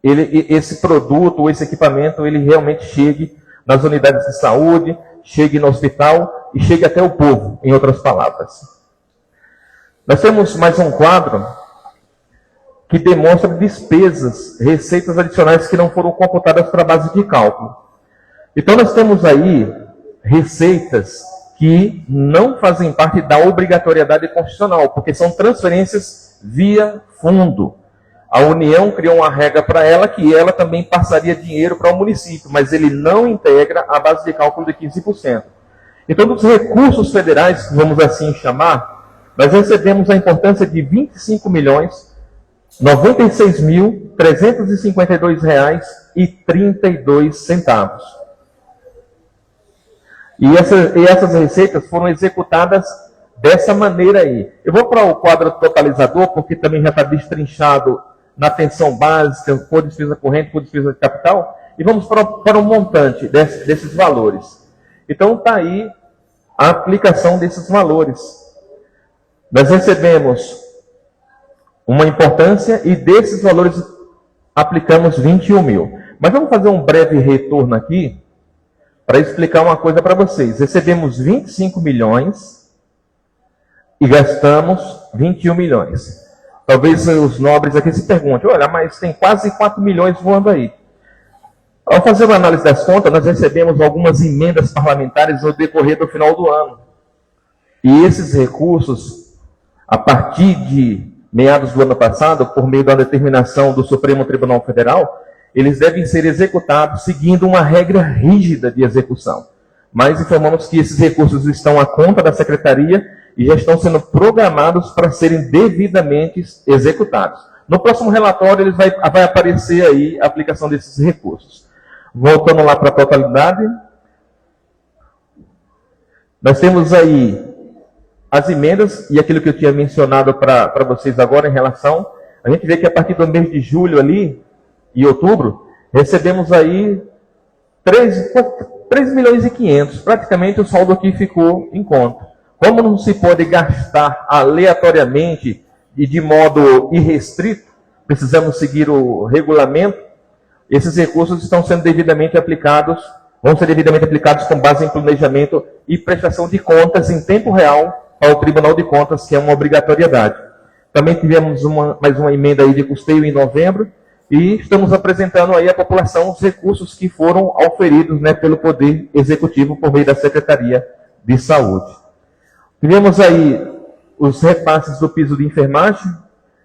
esse produto ou esse equipamento, ele realmente chegue nas unidades de saúde, chegue no hospital e chegue até o povo, em outras palavras. Nós temos mais um quadro que demonstra despesas, receitas adicionais que não foram computadas para a base de cálculo. Então nós temos aí receitas que não fazem parte da obrigatoriedade constitucional, porque são transferências via fundo. A União criou uma regra para ela que ela também passaria dinheiro para o município, mas ele não integra a base de cálculo de 15%. Então, dos recursos federais, vamos assim chamar, nós recebemos a importância de R$ 25.096.352,32. E essas receitas foram executadas dessa maneira aí. Eu vou para o quadro totalizador, porque também já está destrinchado na pensão básica, por despesa corrente, por despesa de capital, e vamos para o montante desses valores. Então está aí a aplicação desses valores. Nós recebemos uma importância e desses valores aplicamos 21 mil. Mas vamos fazer um breve retorno aqui para explicar uma coisa para vocês. Recebemos 25 milhões e gastamos 21 milhões. Talvez os nobres aqui se perguntem, olha, mas tem quase 4 milhões voando aí. Ao fazer uma análise das contas, nós recebemos algumas emendas parlamentares no decorrer do final do ano. E esses recursos, a partir de meados do ano passado, por meio da determinação do Supremo Tribunal Federal, eles devem ser executados seguindo uma regra rígida de execução. Mas informamos que esses recursos estão à conta da Secretaria e já estão sendo programados para serem devidamente executados. No próximo relatório, vai aparecer aí a aplicação desses recursos. Voltando lá para a totalidade, nós temos aí as emendas e aquilo que eu tinha mencionado para vocês agora em relação, a gente vê que a partir do mês de julho ali e outubro, recebemos aí 3 milhões e 500, praticamente o saldo aqui ficou em conta. Como não se pode gastar aleatoriamente e de modo irrestrito, precisamos seguir o regulamento, esses recursos estão sendo devidamente aplicados, vão ser devidamente aplicados com base em planejamento e prestação de contas em tempo real ao Tribunal de Contas, que é uma obrigatoriedade. Também tivemos mais uma emenda aí de custeio em novembro e estamos apresentando aí à população os recursos que foram auferidos, né, pelo Poder Executivo por meio da Secretaria de Saúde. Tivemos aí os repasses do piso de enfermagem.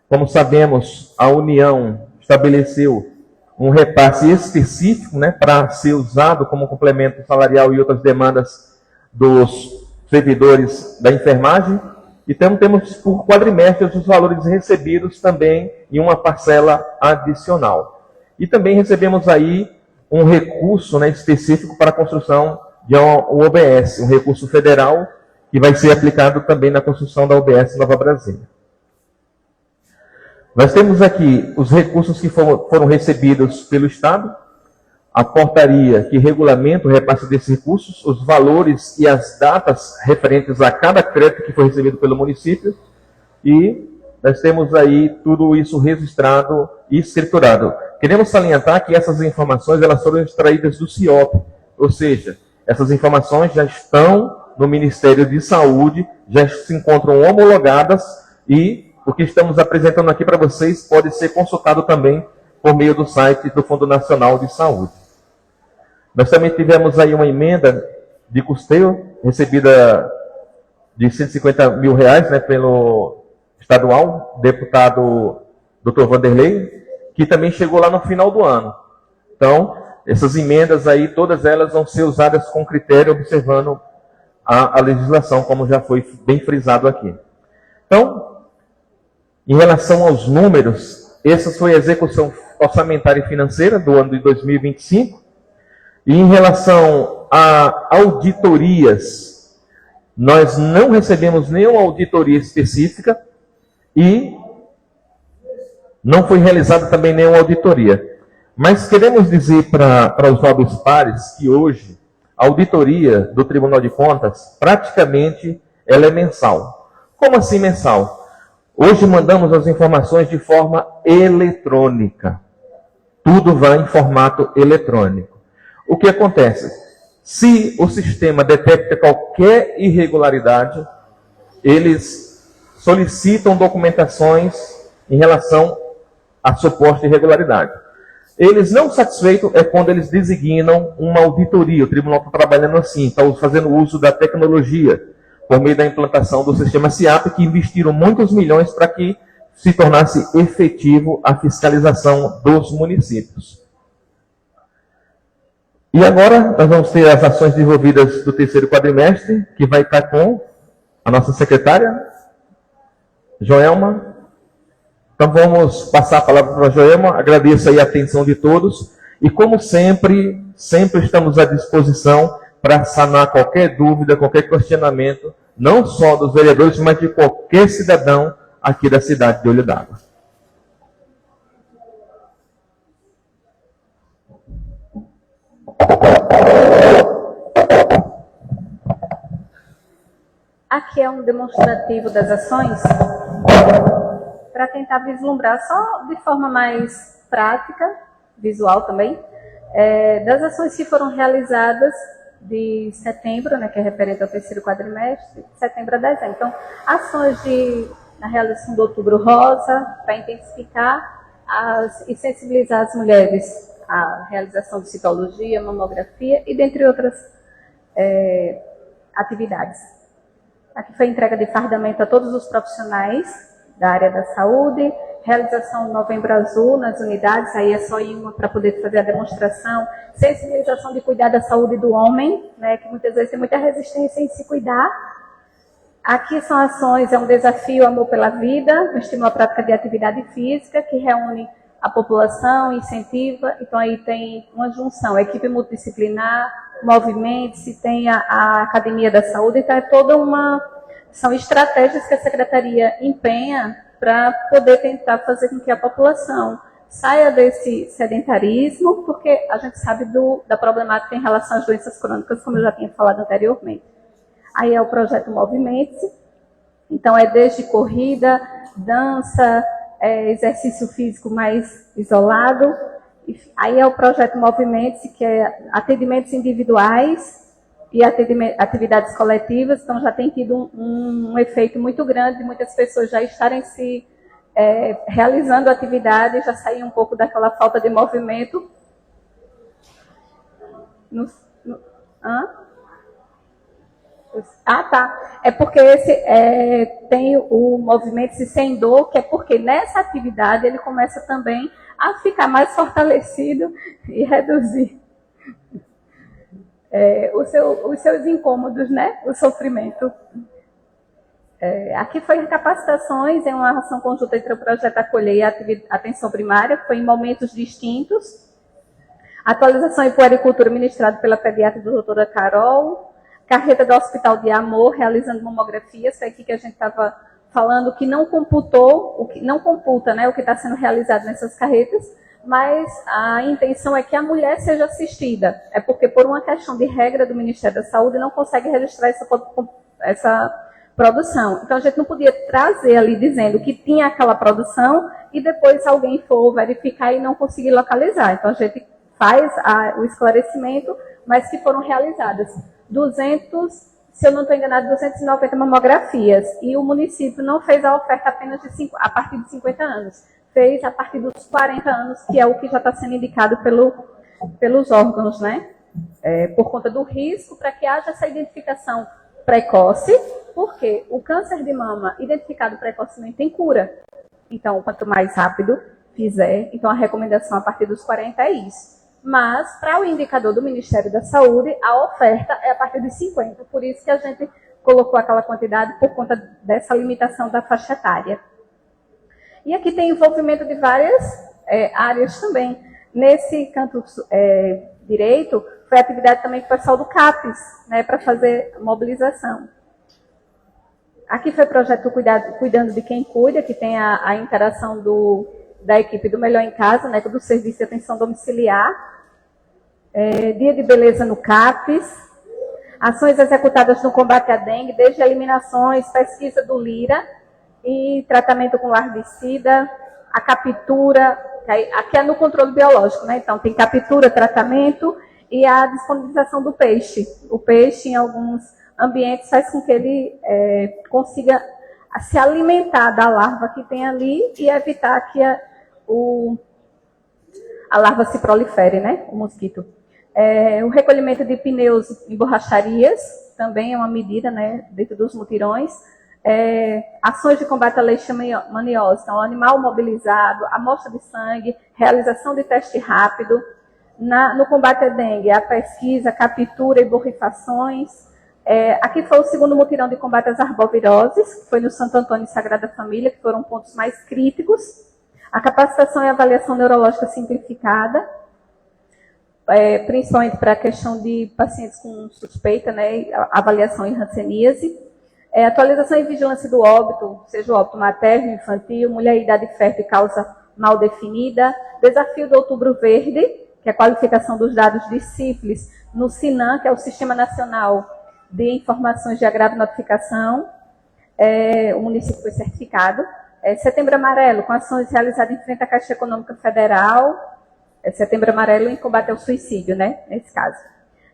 Como sabemos, a União estabeleceu um repasse específico, né, para ser usado como complemento salarial e outras demandas dos servidores da enfermagem. Então, temos por quadrimestre os valores recebidos também em uma parcela adicional. E também recebemos aí um recurso, né, específico para a construção de um OBS, um recurso federal que vai ser aplicado também na construção da OBS Nova Brasília. Nós temos aqui os recursos que foram recebidos pelo Estado, a portaria que regulamenta o repasse desses recursos, os valores e as datas referentes a cada crédito que foi recebido pelo município, e nós temos aí tudo isso registrado e escriturado. Queremos salientar que essas informações elas foram extraídas do CIOP, ou seja, essas informações já estão no Ministério de Saúde, já se encontram homologadas e o que estamos apresentando aqui para vocês pode ser consultado também por meio do site do Fundo Nacional de Saúde. Nós também tivemos aí uma emenda de custeio recebida de R$150 mil, né, pelo estadual, deputado Dr. Vanderlei, que também chegou lá no final do ano. Então, essas emendas aí, todas elas vão ser usadas com critério, observando a legislação, como já foi bem frisado aqui. Então, em relação aos números, essa foi a execução orçamentária e financeira do ano de 2025. E em relação a auditorias, nós não recebemos nenhuma auditoria específica e não foi realizada também nenhuma auditoria. Mas queremos dizer para os nobres pares que hoje a auditoria do Tribunal de Contas, praticamente, ela é mensal. Como assim mensal? Hoje mandamos as informações de forma eletrônica. Tudo vai em formato eletrônico. O que acontece? Se o sistema detecta qualquer irregularidade, eles solicitam documentações em relação à suposta irregularidade. Eles não satisfeitos é quando eles designam uma auditoria. O tribunal está trabalhando assim, está fazendo uso da tecnologia, por meio da implantação do sistema SIAP, que investiram muitos milhões para que se tornasse efetivo a fiscalização dos municípios. E agora nós vamos ter as ações desenvolvidas do terceiro quadrimestre, que vai estar com a nossa secretária, Joelma. Então vamos passar a palavra para a Joelma. Agradeço aí a atenção de todos. E como sempre, sempre estamos à disposição para sanar qualquer dúvida, qualquer questionamento, não só dos vereadores, mas de qualquer cidadão aqui da cidade de Olho d'Água. Aqui é um demonstrativo das ações, para tentar vislumbrar só de forma mais prática, visual também, das ações que foram realizadas de setembro, né, que é referente ao terceiro quadrimestre, de setembro a dezembro. Então, ações na realização do Outubro Rosa, para intensificar e sensibilizar as mulheres à realização de citologia, mamografia e dentre outras atividades. Aqui foi entrega de fardamento a todos os profissionais da área da saúde, realização do Novembro Azul nas unidades, aí é só ir uma para poder fazer a demonstração, sensibilização de cuidar da saúde do homem, né, que muitas vezes tem muita resistência em se cuidar. Aqui são ações, é um desafio Amor pela Vida, um estímulo à prática de atividade física, que reúne a população, incentiva, então aí tem uma junção, a equipe multidisciplinar, movimentos, tem a Academia da Saúde, então são estratégias que a Secretaria empenha para poder tentar fazer com que a população saia desse sedentarismo, porque a gente sabe da problemática em relação às doenças crônicas, como eu já tinha falado anteriormente. Aí é o projeto Movimente-se, então é desde corrida, dança, exercício físico mais isolado. Aí é o projeto Movimente-se, que é atendimentos individuais e atividades coletivas, então já tem tido um efeito muito grande de muitas pessoas já estarem se realizando atividade, já sair um pouco daquela falta de movimento. Tá. É porque tem o Movimento-se Sem Dor, que é porque nessa atividade ele começa também a ficar mais fortalecido e reduzir os seus incômodos, né? O sofrimento. Aqui foi capacitações em uma ação conjunta entre o projeto Acolher e a Atenção Primária, que foi em momentos distintos. Atualização em puericultura ministrada pela pediatra doutora Carol. Carreta do Hospital de Amor, realizando mamografias. Foi aqui que a gente estava falando que não computou, não computa, né, o que está sendo realizado nessas carretas, mas a intenção é que a mulher seja assistida. É porque, por uma questão de regra do Ministério da Saúde, não consegue registrar essa produção. Então, a gente não podia trazer ali dizendo que tinha aquela produção e depois alguém for verificar e não conseguir localizar. Então, a gente faz o esclarecimento, mas que foram realizadas 200, se eu não estou enganado, 290 mamografias. E o município não fez a oferta apenas a partir de 50 anos. Fez a partir dos 40 anos, que é o que já está sendo indicado pelos órgãos, né? Por conta do risco, para que haja essa identificação precoce, porque o câncer de mama identificado precocemente tem cura. Então, quanto mais rápido fizer, então a recomendação a partir dos 40 é isso. Mas, para o indicador do Ministério da Saúde, a oferta é a partir de 50. Por isso que a gente colocou aquela quantidade por conta dessa limitação da faixa etária. E aqui tem envolvimento de várias áreas também. Nesse canto direito, foi atividade também com o pessoal do CAPES, né, para fazer mobilização. Aqui foi o projeto Cuidando de Quem Cuida, que tem a interação da equipe do Melhor em Casa, né, do Serviço de Atenção Domiciliar. Dia de Beleza no CAPES. Ações executadas no combate à dengue, desde eliminações, pesquisa do Lira e tratamento com larvicida, a captura, aqui é no controle biológico, né? Então tem captura, tratamento e a disponibilização do peixe. O peixe, em alguns ambientes, faz com que ele consiga se alimentar da larva que tem ali e evitar que a larva se prolifere, né? O mosquito. O recolhimento de pneus em borracharias também é uma medida, né, dentro dos mutirões. Ações de combate à leishmaniose, então, o animal mobilizado, amostra de sangue, realização de teste rápido. No combate à dengue, a pesquisa, captura e borrifações. Aqui foi o segundo mutirão de combate às arboviroses, que foi no Santo Antônio e Sagrada Família, que foram pontos mais críticos. A capacitação e avaliação neurológica simplificada, principalmente para a questão de pacientes com suspeita, né, avaliação em hanseníase. Atualização e vigilância do óbito, seja o óbito materno, infantil, mulher em idade fértil e causa mal definida. Desafio do Outubro Verde, que é a qualificação dos dados de sífilis no SINAM, que é o Sistema Nacional de Informações de Agravo e Notificação. O município foi certificado. Setembro Amarelo, com ações realizadas em frente à Caixa Econômica Federal. Setembro Amarelo em combate ao suicídio, né, nesse caso.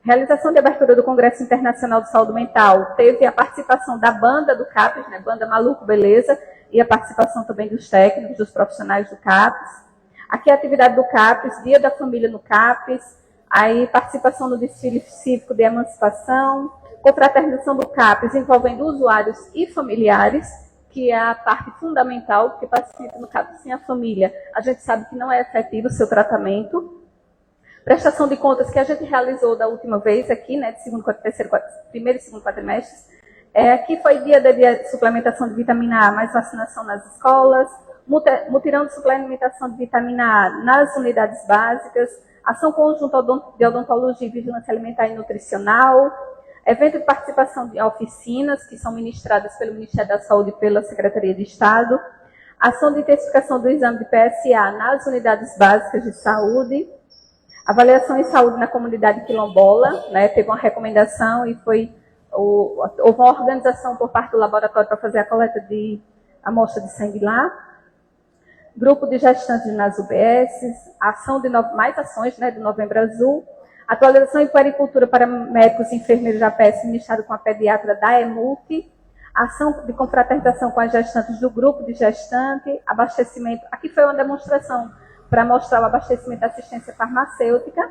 Realização de abertura do Congresso Internacional de Saúde Mental. Teve a participação da banda do CAPES, né, Banda Maluco Beleza, e a participação também dos técnicos, dos profissionais do CAPES. Aqui a atividade do CAPES, Dia da Família no CAPES, aí participação no desfile cívico de emancipação, confraternização do CAPES envolvendo usuários e familiares, que é a parte fundamental, porque paciente no CAPES sem a família, a gente sabe que não é efetivo o seu tratamento. Prestação de contas que a gente realizou da última vez aqui, né, de primeiro e segundo quadrimestres. Aqui foi dia de suplementação de vitamina A, mais vacinação nas escolas, mutirão de suplementação de vitamina A nas unidades básicas, ação conjunta de odontologia e vigilância alimentar e nutricional, evento de participação de oficinas, que são ministradas pelo Ministério da Saúde e pela Secretaria de Estado, ação de intensificação do exame de PSA nas unidades básicas de saúde, avaliação em saúde na comunidade quilombola, né, teve uma recomendação e houve uma organização por parte do laboratório para fazer a coleta de amostra de sangue lá. Grupo de gestantes nas UBSs, ação mais ações, né, do Novembro Azul, atualização em puericultura para médicos e enfermeiros da PS, ministrado com a pediatra da EMUC, ação de confraternização com as gestantes do grupo de gestante, abastecimento. Aqui foi uma demonstração para mostrar o abastecimento da assistência farmacêutica.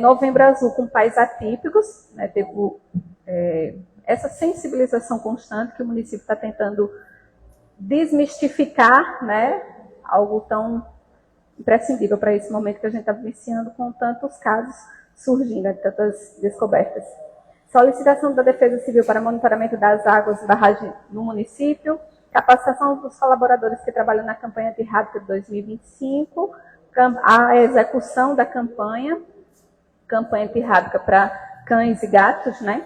Novembro Azul com pais atípicos, né, teve essa sensibilização constante que o município está tentando desmistificar, né, algo tão imprescindível para esse momento que a gente está vivenciando com tantos casos surgindo, tantas descobertas. Solicitação da Defesa Civil para monitoramento das águas e barragem no município. Capacitação dos colaboradores que trabalham na campanha antirrábica de 2025. A execução da campanha antirrábica para cães e gatos, né?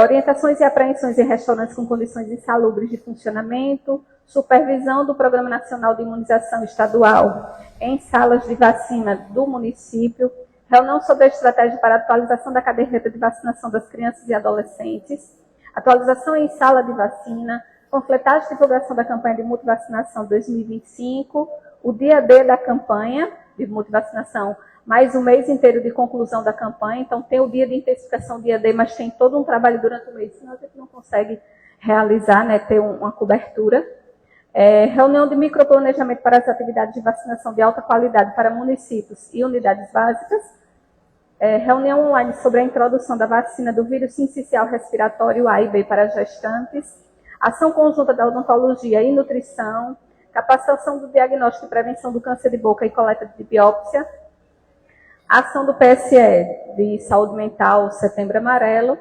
Orientações e apreensões em restaurantes com condições insalubres de funcionamento. Supervisão do Programa Nacional de Imunização Estadual em salas de vacina do município. Reunião sobre a estratégia para a atualização da caderneta de vacinação das crianças e adolescentes. Atualização em sala de vacina. Panfletagem e divulgação da campanha de multivacinação 2025. O dia D da campanha de multivacinação, mais um mês inteiro de conclusão da campanha. Então, tem o dia de intensificação, dia D, mas tem todo um trabalho durante o mês, senão a gente não consegue realizar, né, ter uma cobertura. Reunião de microplanejamento para as atividades de vacinação de alta qualidade para municípios e unidades básicas. Reunião online sobre a introdução da vacina do vírus sincicial respiratório A e B para gestantes. Ação conjunta da odontologia e nutrição. Capacitação do diagnóstico e prevenção do câncer de boca e coleta de biópsia. Ação do PSE de saúde mental, Setembro Amarelo.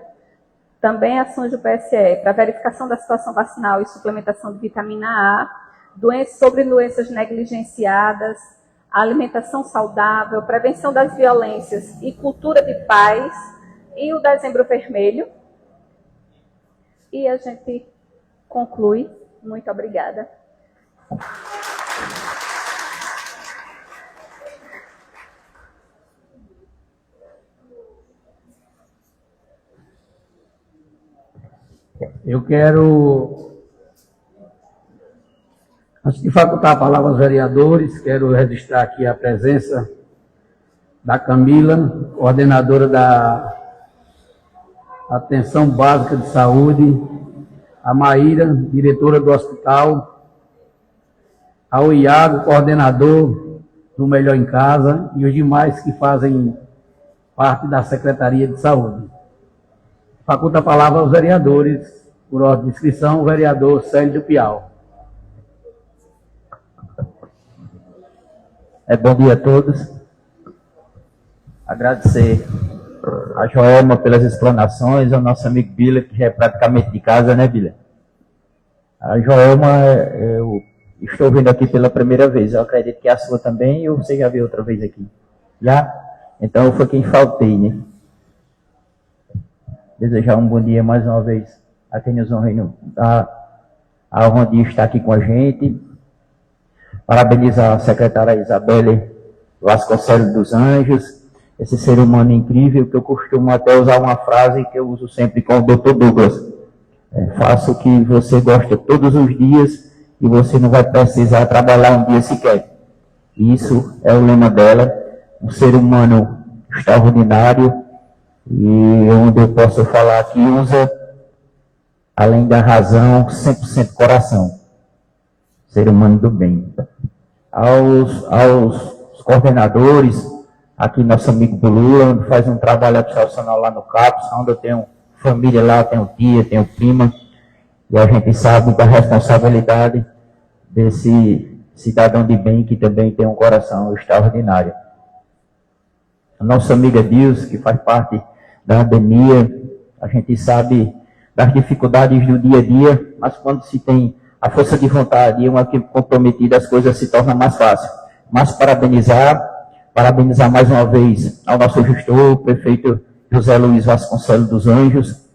Também ações do PSE para verificação da situação vacinal e suplementação de vitamina A, sobre doenças negligenciadas, alimentação saudável, prevenção das violências e cultura de paz, e o Dezembro Vermelho. E a gente conclui. Muito obrigada. Eu quero, antes de facultar a palavra aos vereadores, quero registrar aqui a presença da Camila, coordenadora da Atenção Básica de Saúde, a Maíra, diretora do hospital, ao Iago, coordenador do Melhor em Casa, e os demais que fazem parte da Secretaria de Saúde. Faculta a palavra aos vereadores, por ordem de inscrição, o vereador Célio do Piau. Bom dia a todos. Agradecer a Joelma pelas explanações, ao nosso amigo Bila, que já é praticamente de casa, né, Bila? A Joelma, eu estou vendo aqui pela primeira vez, eu acredito que é a sua também, ou você já viu outra vez aqui? Já? Então foi quem faltei, né? Desejar um bom dia mais uma vez a quem nos honra a honra de estar aqui com a gente. Parabenizar a secretária Isabelle Vasconcelos dos Anjos, esse ser humano incrível, que eu costumo até usar uma frase que eu uso sempre com o Dr. Douglas. Faça o que você gosta todos os dias e você não vai precisar trabalhar um dia sequer. Isso é o lema dela, um ser humano extraordinário, e onde eu posso falar que usa, além da razão, 100% coração. Ser humano do bem. Aos coordenadores, aqui nosso amigo Lula, faz um trabalho excepcional lá no CAPS, onde eu tenho família lá, tenho tia, tenho prima, e a gente sabe da responsabilidade desse cidadão de bem que também tem um coração extraordinário. A nossa amiga Deus, que faz parte da ADEMIA, a gente sabe das dificuldades do dia a dia, mas quando se tem a força de vontade e uma equipe comprometida, as coisas se tornam mais fáceis. Mas parabenizar mais uma vez ao nosso gestor, o prefeito José Luiz Vasconcelos dos Anjos,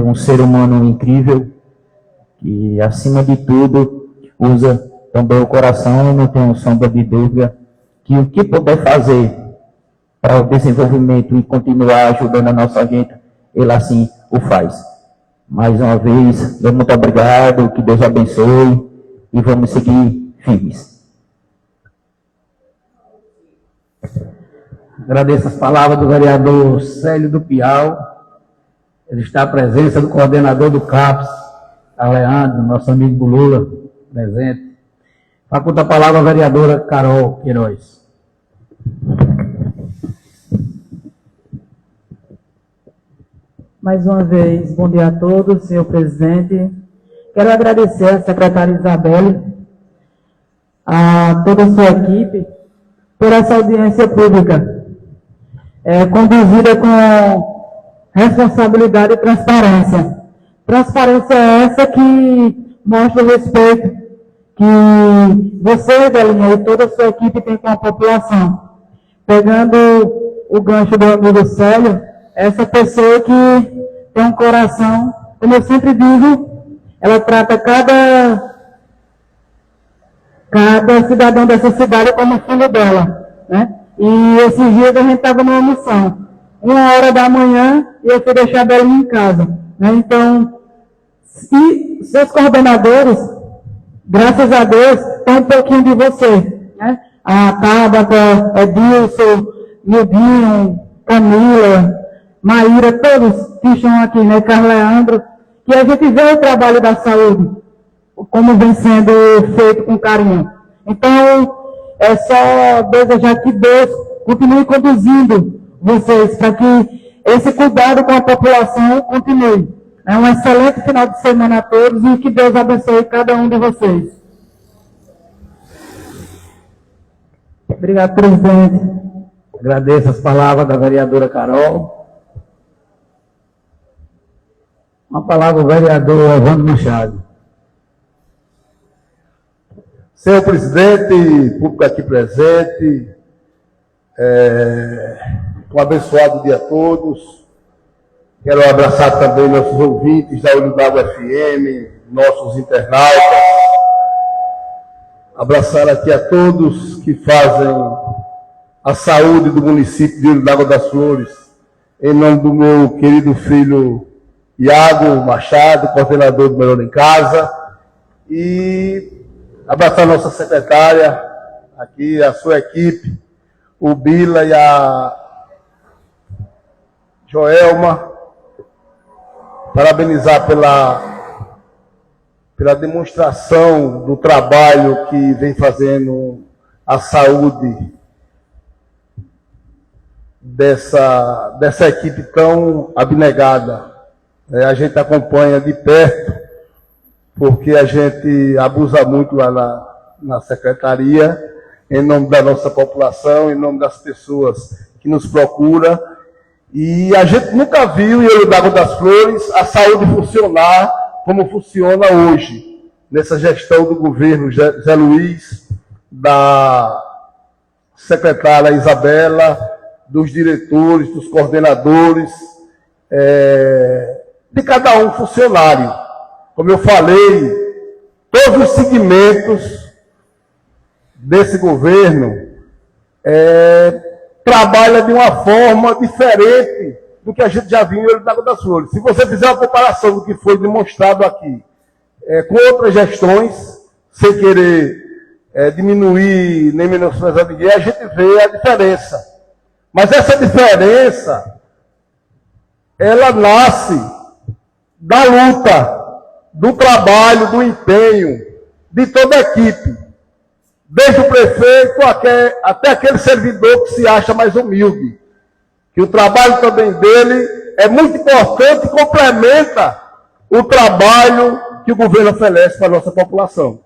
um ser humano incrível, que acima de tudo usa também o coração, e não tenho sombra de dúvida que o que puder fazer para o desenvolvimento e continuar ajudando a nossa gente, ele assim o faz. Mais uma vez, muito obrigado, que Deus abençoe e vamos seguir firmes. Agradeço as palavras do vereador Célio do Piau. Ele está à presença do coordenador do CAPS, Leandro, nosso amigo Lula, presente. Faculta a palavra à vereadora Carol Queiroz. Mais uma vez, bom dia a todos, senhor presidente. Quero agradecer à secretária Isabelle, a toda a sua equipe, por essa audiência pública, conduzida responsabilidade e transparência. Transparência é essa que mostra o respeito que você, Belinha, e toda a sua equipe tem com a população. Pegando o gancho do amigo Célio, essa pessoa que tem um coração, como eu sempre digo, ela trata cada cidadão dessa cidade como filho dela, né? E esses dias a gente estava numa missão, 1h da manhã, e eu fui deixar a Belinha em casa, né? Então, e seus coordenadores, graças a Deus, tem um pouquinho de você, né? A Tabata, Edilson, Nildinho, Camila, Maíra, todos que estão aqui, né? Carlos Leandro, que a gente vê o trabalho da saúde, como vem sendo feito com carinho. Então, é só desejar que Deus continue conduzindo vocês, para que esse cuidado com a população continue. É um excelente final de semana a todos e que Deus abençoe cada um de vocês. Obrigado, presidente. Agradeço as palavras da vereadora Carol. Uma palavra o vereador Evandro Machado. Senhor presidente, público aqui presente, um abençoado dia a todos. Quero abraçar também nossos ouvintes da Olho d'Água FM, nossos internautas. Abraçar aqui a todos que fazem a saúde do município de Olho d'Água das Flores, em nome do meu querido filho Iago Machado, coordenador do Melhor em Casa, e abraçar a nossa secretária, aqui a sua equipe, o Bila e a Joelma, parabenizar pela demonstração do trabalho que vem fazendo a saúde dessa equipe tão abnegada. A gente acompanha de perto, porque a gente abusa muito lá na secretaria, em nome da nossa população, em nome das pessoas que nos procuram. E a gente nunca viu em Olho d'Água das Flores a saúde funcionar como funciona hoje, nessa gestão do governo Zé Luiz, da secretária Isabela, dos diretores, dos coordenadores, de cada um funcionário. Como eu falei, todos os segmentos desse governo trabalham de uma forma diferente do que a gente já viu em Olho d'Água das Flores. Se você fizer uma comparação do que foi demonstrado aqui com outras gestões, sem querer diminuir nem menosprezar ninguém, a gente vê a diferença. Mas essa diferença, ela nasce da luta, do trabalho, do empenho de toda a equipe, desde o prefeito até aquele servidor que se acha mais humilde, que o trabalho também dele é muito importante e complementa o trabalho que o governo oferece para a nossa população.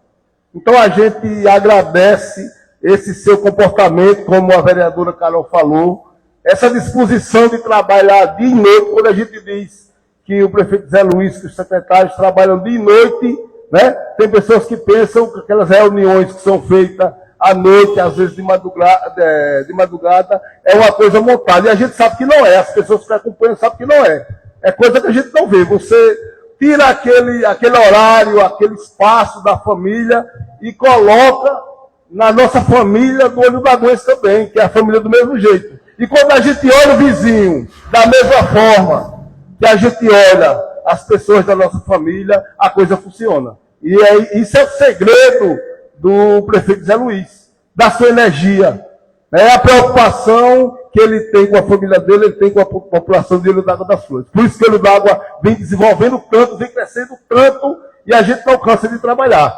Então a gente agradece esse seu comportamento, como a vereadora Carol falou, essa disposição de trabalhar dia e noite, quando a gente diz que o prefeito Zé Luiz, que os secretários trabalham dia e noite, né? Tem pessoas que pensam que aquelas reuniões que são feitas à noite, às vezes de madrugada, é uma coisa montada. E a gente sabe que não é, as pessoas que acompanham sabem que não é. É coisa que a gente não vê. Você tira aquele horário, aquele espaço da família e coloca na nossa família do Olho da Doença também, que é a família do mesmo jeito. E quando a gente olha o vizinho da mesma forma que a gente olha as pessoas da nossa família, a coisa funciona. E isso é o segredo do prefeito Zé Luiz, da sua energia. É a preocupação que ele tem com a família dele, ele tem com a população de Olho d'Água das Flores. Por isso que Olho d'Água vem desenvolvendo tanto, vem crescendo tanto, e a gente não cansa de trabalhar.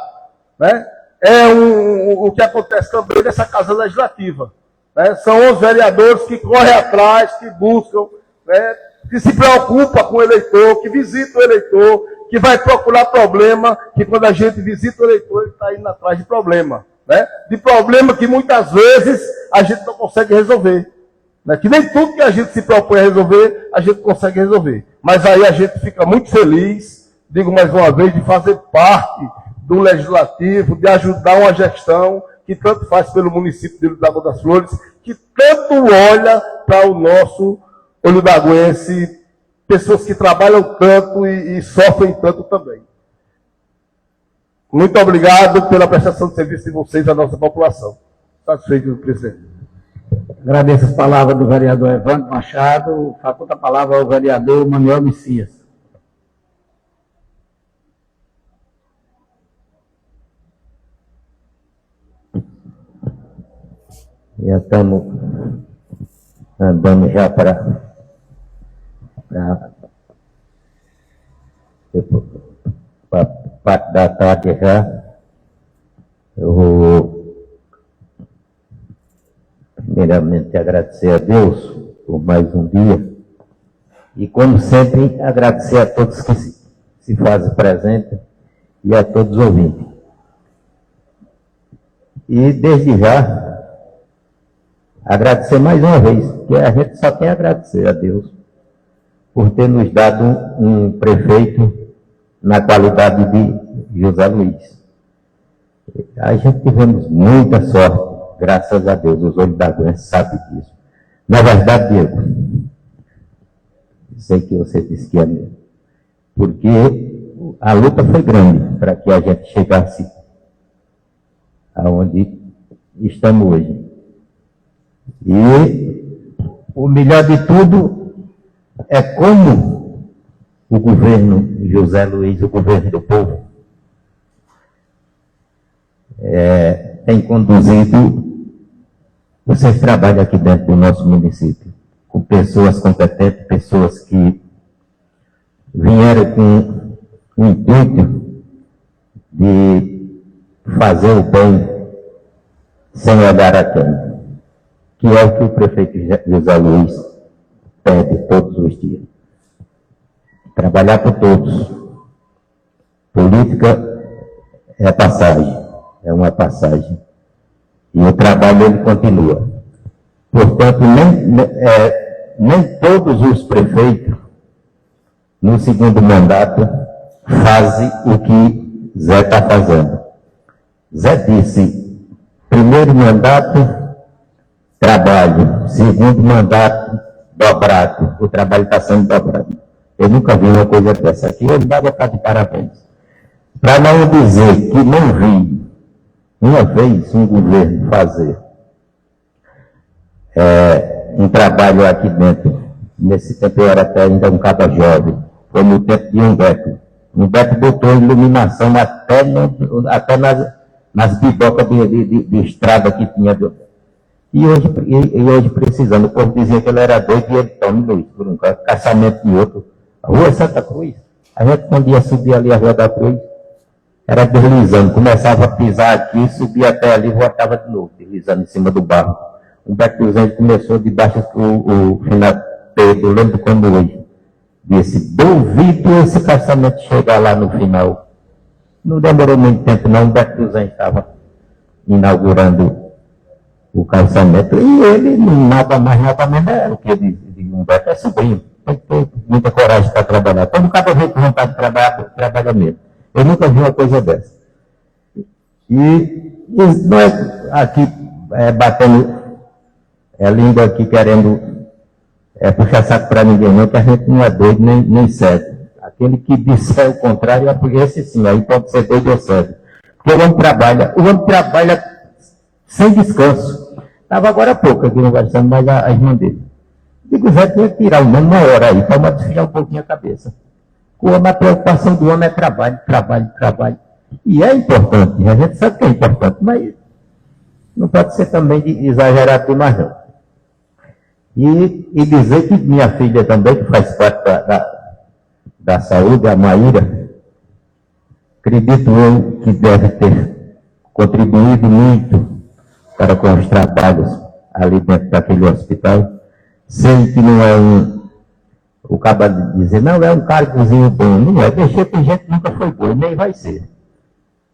Né? O que acontece também nessa Casa Legislativa. Né? São os vereadores que correm atrás, que buscam, né? Que se preocupa com o eleitor, que visita o eleitor, que vai procurar problema, que quando a gente visita o eleitor, ele está indo atrás de problema. Né? De problema que muitas vezes a gente não consegue resolver. Né? Que nem tudo que a gente se propõe a resolver, a gente consegue resolver. Mas aí a gente fica muito feliz, digo mais uma vez, de fazer parte do Legislativo, de ajudar uma gestão que tanto faz pelo município de Olho d'Água das Flores, que tanto olha para o nosso Olho d'Águense, pessoas que trabalham tanto e sofrem tanto também. Muito obrigado pela prestação de serviço de vocês à nossa população. Satisfeito, presidente. Agradeço as palavras do vereador Evandro Machado. Faculta a palavra ao vereador Manuel Messias. Já estamos andando já para parte da tarde já. Eu vou primeiramente agradecer a Deus por mais um dia e, como sempre, agradecer a todos que se fazem presente e a todos os ouvintes. E desde já agradecer mais uma vez, porque a gente só tem a agradecer a Deus por ter nos dado um prefeito na qualidade de José Luiz. A gente tivemos muita sorte, graças a Deus, os Olhos d'Água sabem disso. Na verdade, Diego, sei que você disse que é mesmo, porque a luta foi grande para que a gente chegasse aonde estamos hoje. E o melhor de tudo é como o governo José Luiz, o governo do povo, tem conduzido. Vocês trabalham aqui dentro do nosso município com pessoas competentes, pessoas que vieram com o intuito de fazer o bem sem olhar a quem. Que é o que o prefeito José Luiz pede todos os dias. Trabalhar por todos. Política é passagem, é uma passagem. E o trabalho ele continua. Portanto, nem todos os prefeitos, no segundo mandato, fazem o que Zé está fazendo. Zé disse, primeiro mandato, trabalho, segundo mandato, dobrado. O trabalho está sendo dobrado. Eu nunca vi uma coisa dessa aqui. Eu dava estar de parabéns. Para não dizer que não vi uma vez um governo fazer um trabalho aqui dentro, nesse tempo eu era até ainda um cara jovem, foi no tempo de Humberto. Humberto botou iluminação até nas bibocas de estrada que tinha. E hoje precisando, o povo dizia que ele era doido e ele toma luz por um caçamento de outro. A Rua Santa Cruz, a gente quando ia subir ali a Rua da Cruz, era deslizando, começava a pisar aqui, subia até ali e voltava de novo, deslizando em cima do barro. O Beto dos Anjos começou debaixo o final Pedro, lembro como hoje, disse, duvido esse caçamento chegar lá no final. Não demorou muito tempo não, o Beto dos Anjos estava inaugurando o calçamento, e ele nada mais, nada menos é o que de Humberto, é sobrinho, tem que ter muita coragem para trabalhar. Quando o cara vem com vontade de trabalhar, trabalha mesmo. Eu nunca vi uma coisa dessa. E nós aqui batendo língua aqui, querendo puxar saco para ninguém não, que a gente não é doido nem cego. Aquele que disser o contrário, esse sim, aí pode ser doido ou cego. Porque o homem trabalha sem descanso. Estava agora há pouco aqui conversando, mas a irmã dele. Digo, já tinha que tirar o nome uma hora aí, para desfiar um pouquinho a cabeça. A preocupação do homem é trabalho, trabalho, trabalho. E é importante, a gente sabe que é importante, mas não pode ser também de exagerar demais não. E dizer que minha filha também, que faz parte da saúde, a Maíra, acredito eu que deve ter contribuído muito para com os trabalhos ali dentro daquele hospital. Sei que não é o cara dizer, não, é um cargozinho bom. Não é, deixei tem gente que nunca foi bom, nem vai ser.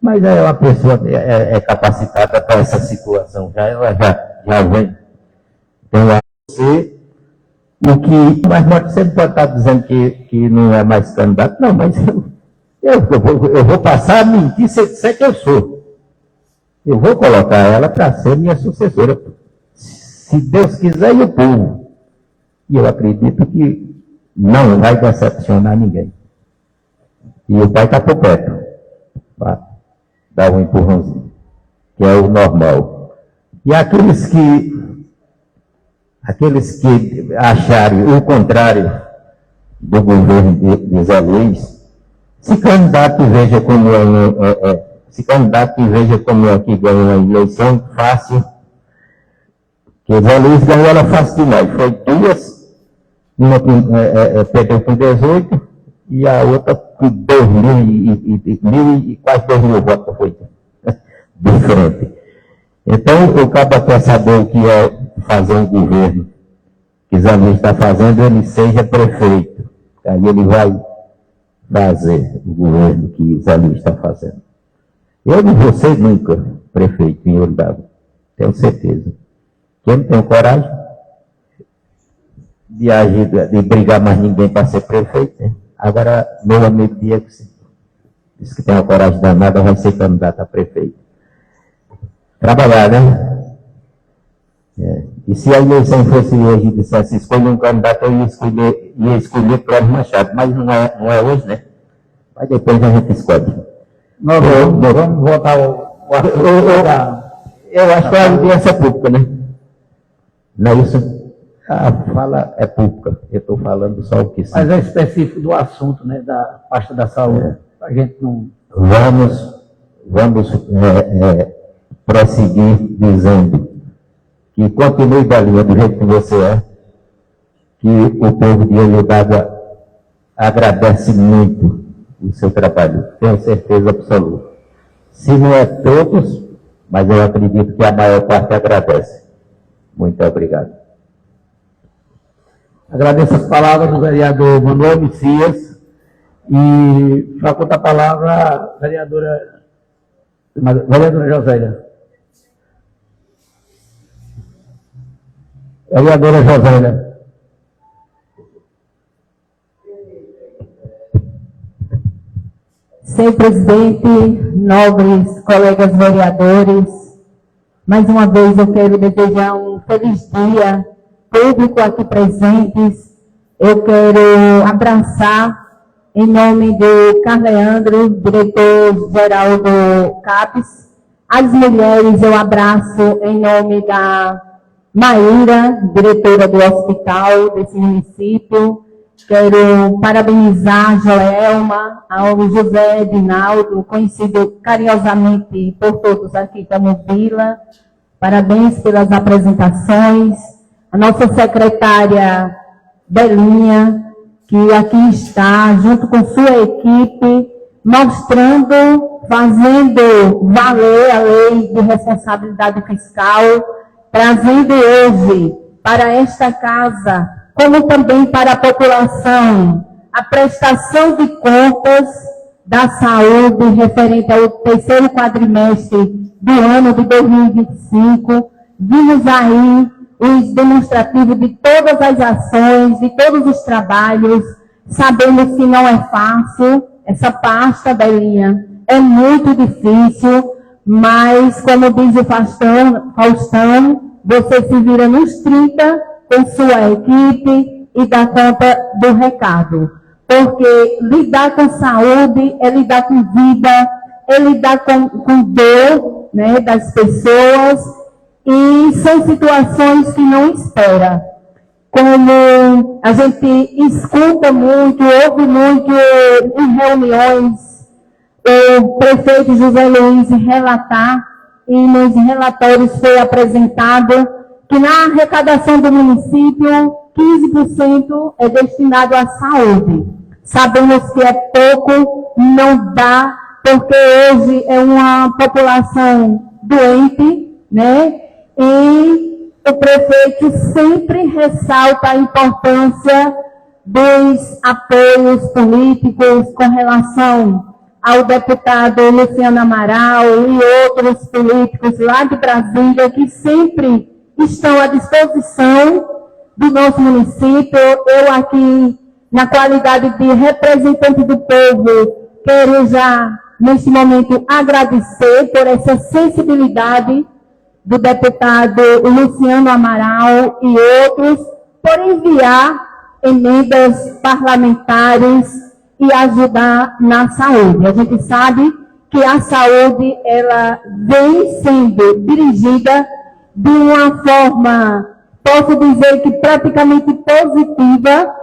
Mas é uma pessoa capacitada para essa situação. Já vem. Então, você o que... Mas você pode estar dizendo que não é mais candidato. Não, mas eu vou passar a mentir se eu disser que eu sou. Eu vou colocar ela para ser minha sucessora. Se Deus quiser, e o povo. E eu acredito que não vai decepcionar ninguém. E o pai está por perto. Para dar um empurrãozinho. Que é o normal. E aqueles que acharem o contrário do governo de Zé Luiz, se candidato e veja como se candidato e veja como é que ganha uma eleição fácil, que Zé Luiz ganhou ela fácil demais. Foi duas, uma perdeu com 18 e a outra com 2.000 e quase 2.000 votos foi diferente. Então, o cara quer saber o que é fazer um governo que Zé Luiz está fazendo, ele seja prefeito. Aí ele vai fazer o governo que Zé Luiz está fazendo. Eu não vou ser nunca prefeito em Ouro d'Água, tenho certeza. Eu não tenho coragem de agir, de brigar mais ninguém para ser prefeito. Né? Agora, meu amigo Diego disse que tem uma coragem danada, vai ser candidato a prefeito. Trabalhar, né? E se a eleição fosse hoje e dissesse escolha um candidato, eu ia escolher Cláudio Machado, mas não é hoje, né? Mas depois a gente escolhe. Nós vamos votar eu acho que é a audiência pública, né? Não é isso? A fala é pública. Eu estou falando só o que sim. Mas é específico do assunto, né? Da pasta da saúde. A gente não... Vamos prosseguir dizendo que continue da linha do jeito que você é, que o povo de Ouro d'Água agradece muito o seu trabalho, tenho certeza absoluta. Se não é todos, mas eu acredito que a maior parte agradece. Muito obrigado. Agradeço as palavras do vereador Manuel Messias e faculto a palavra à vereadora Josélia. Vereadora Josélia. Senhor presidente, nobres colegas vereadores, mais uma vez eu quero desejar um feliz dia, público aqui presentes. Eu quero abraçar, em nome do Carleandro, diretor-geral do CAPES, as mulheres eu abraço em nome da Maíra, diretora do hospital desse município. Quero parabenizar a Joelma, ao José Edinaldo, conhecido carinhosamente por todos aqui como Vila. Parabéns pelas apresentações. A nossa secretária Belinha, que aqui está, junto com sua equipe, mostrando, fazendo valer a lei de responsabilidade fiscal, trazendo hoje para esta casa, como também para a população, a prestação de contas da saúde referente ao terceiro quadrimestre do ano de 2025. Vimos aí os demonstrativos de todas as ações, de todos os trabalhos. Sabemos que não é fácil, essa pasta, Belinha, é muito difícil, mas, como diz o Faustão, você se vira nos 30 com sua equipe e dá conta do recado. Porque lidar com saúde é lidar com vida, é lidar com dor, né, das pessoas, e são situações que não espera. Como a gente escuta muito, ouve muito em reuniões, o prefeito José Luiz relatar, e nos relatórios foi apresentado que na arrecadação do município, 15% é destinado à saúde. Sabemos que é pouco, não dá, porque hoje é uma população doente, né? E o prefeito sempre ressalta a importância dos apoios políticos com relação ao deputado Luciano Amaral e outros políticos lá de Brasília que sempre estão à disposição do nosso município. Eu aqui, na qualidade de representante do povo, quero já, neste momento, agradecer por essa sensibilidade do deputado Luciano Amaral e outros, por enviar emendas parlamentares e ajudar na saúde. A gente sabe que a saúde, ela vem sendo dirigida de uma forma, posso dizer que praticamente positiva,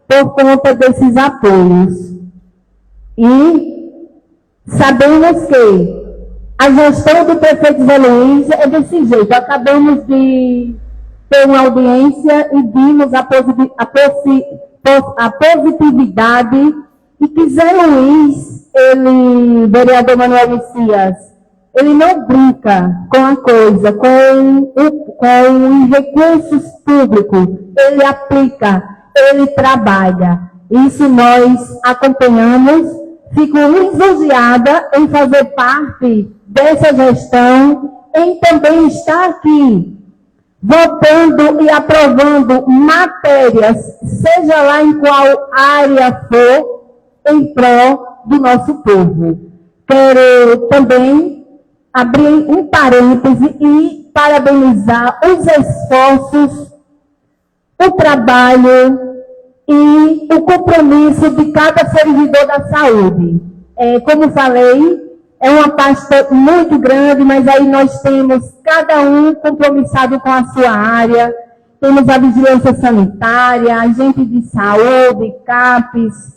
por conta desses apoios. E sabemos que a gestão do prefeito Zé Luiz é desse jeito. Acabamos de ter uma audiência e vimos a positividade e que Zé Luiz, vereador Manuel Messias, ele não brinca com a coisa, com os recursos públicos, ele aplica, ele trabalha. Isso nós acompanhamos. Fico lisonjeada em fazer parte dessa gestão, em também estar aqui, votando e aprovando matérias, seja lá em qual área for, em prol do nosso povo. Quero também abrir um parêntese e parabenizar os esforços, o trabalho e o compromisso de cada servidor da saúde. Como falei, é uma pasta muito grande, mas aí nós temos cada um compromissado com a sua área. Temos a vigilância sanitária, agente de saúde, CAPES,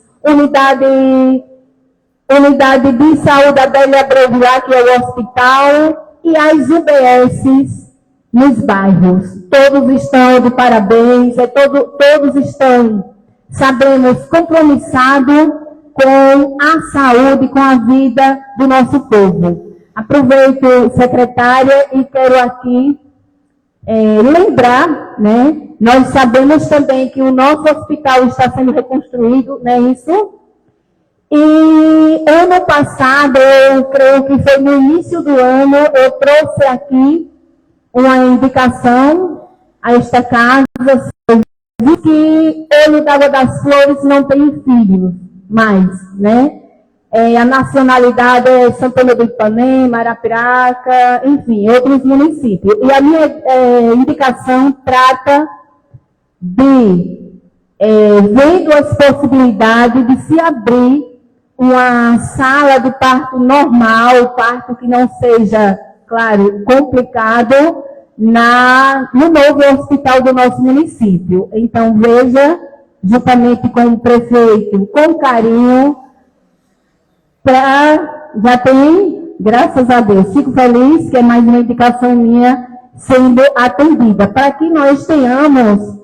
unidade de saúde Adélia Breviar, que é o hospital, e as UBSs nos bairros. Todos estão de parabéns, todos estão, sabemos, compromissados com a saúde, com a vida do nosso povo. Aproveito, secretária, e quero aqui lembrar, né? Nós sabemos também que o nosso hospital está sendo reconstruído, não é isso? E ano passado, eu creio que foi no início do ano, eu trouxe aqui uma indicação a esta casa, que Olho d'Água das Flores não tem filhos mais, né? A nacionalidade é Santana do Ipanema, Arapiraca, enfim, outros municípios. E a minha indicação trata de, vendo as possibilidades de se abrir uma sala de parto normal, parto que não seja, claro, complicado, no novo hospital do nosso município. Então, veja, juntamente com o prefeito, com carinho, já tem, graças a Deus, fico feliz que é mais uma indicação minha sendo atendida, para que nós tenhamos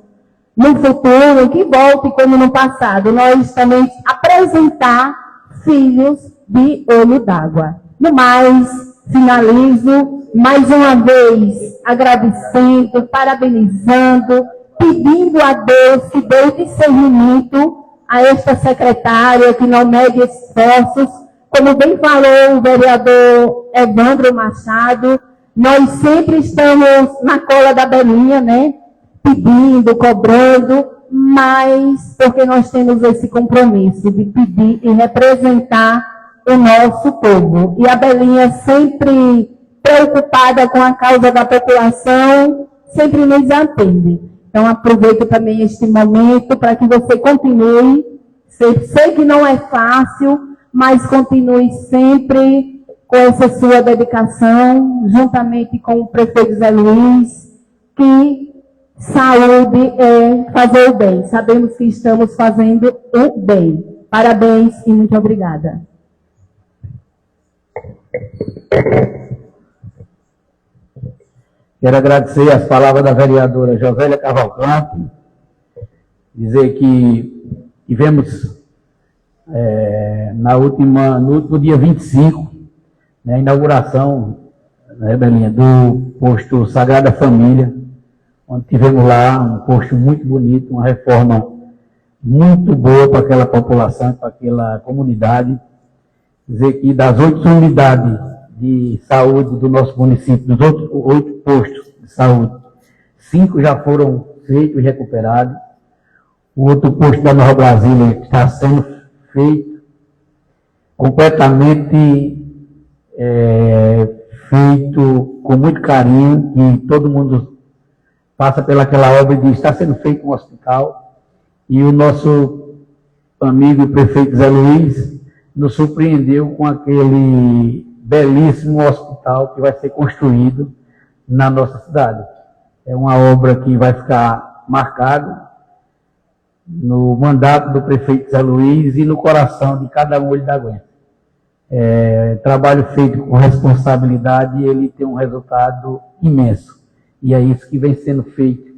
no futuro, que volte como no passado, nós também apresentar filhos de Olho d'Água. No mais, finalizo mais uma vez agradecendo, parabenizando, pedindo a Deus que dê discernimento a esta secretária, que não mede esforços. Como bem falou o vereador Evandro Machado, nós sempre estamos na cola da Belinha, né? Pedindo, cobrando, mas porque nós temos esse compromisso de pedir e representar o nosso povo. E a Belinha, sempre preocupada com a causa da população, sempre nos atende. Então, aproveito também este momento para que você continue. Sei que não é fácil, mas continue sempre com essa sua dedicação, juntamente com o prefeito Zé Luiz, que saúde é fazer o bem. Sabemos que estamos fazendo o bem. Parabéns e muito obrigada. Quero agradecer as palavras da vereadora Josélia Cavalcante, dizer que tivemos no último dia 25, né, a inauguração, né, Belinha, do posto Sagrada Família, onde tivemos lá um posto muito bonito, uma reforma muito boa para aquela população, para aquela comunidade. Dizer que das 8 unidades de saúde do nosso município, dos 8 postos de saúde, 5 já foram feito e recuperado. O outro posto da Nova Brasília está sendo feito completamente feito com muito carinho, e todo mundo passa pelaquela obra e diz, está sendo feito um hospital, e o nosso amigo e prefeito Zé Luiz nos surpreendeu com aquele belíssimo hospital que vai ser construído na nossa cidade. É uma obra que vai ficar marcada no mandato do prefeito Zé Luiz e no coração de cada um olho da Guenta. Trabalho feito com responsabilidade, ele tem um resultado imenso. E é isso que vem sendo feito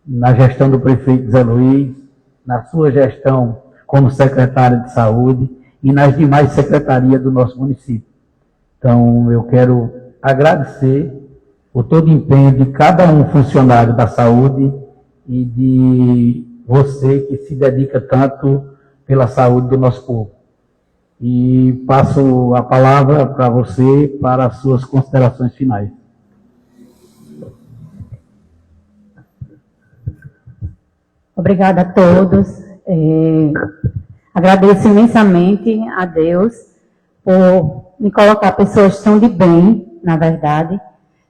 na gestão do prefeito Zé Luiz, na sua gestão como secretário de saúde e nas demais secretarias do nosso município. Então, eu quero agradecer por todo o empenho de cada um funcionário da saúde e de você que se dedica tanto pela saúde do nosso povo. E passo a palavra para você para as suas considerações finais. Obrigada a todos. Agradeço imensamente a Deus por me colocar pessoas tão de bem, na verdade,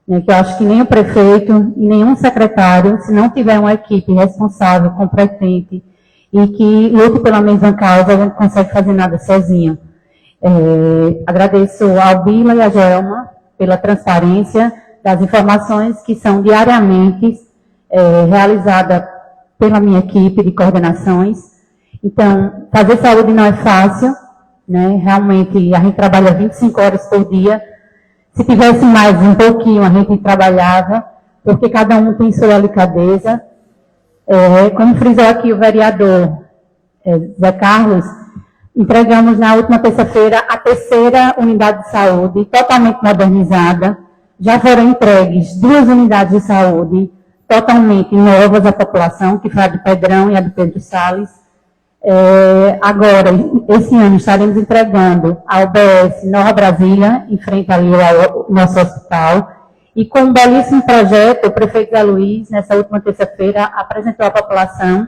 né, que eu acho que nem o prefeito e nenhum secretário, se não tiver uma equipe responsável, competente e que lute pela mesma causa, não consegue fazer nada sozinho. Agradeço ao Bila e a Joelma pela transparência das informações que são diariamente realizadas pela minha equipe de coordenações. Então, fazer saúde não é fácil, né? Realmente, a gente trabalha 25 horas por dia. Se tivesse mais um pouquinho, a gente trabalhava, porque cada um tem sua delicadeza. Como frisou aqui o vereador Zé Carlos, entregamos na última terça-feira a 3ª unidade de saúde, totalmente modernizada. Já foram entregues 2 unidades de saúde, totalmente novas à população, que foi a de Pedrão e a de Pedro Salles. Agora, esse ano, estaremos entregando a UBS Nova Brasília, em frente ali ao nosso hospital, e com um belíssimo projeto, o prefeito Zé Luiz, nessa última terça-feira, apresentou à população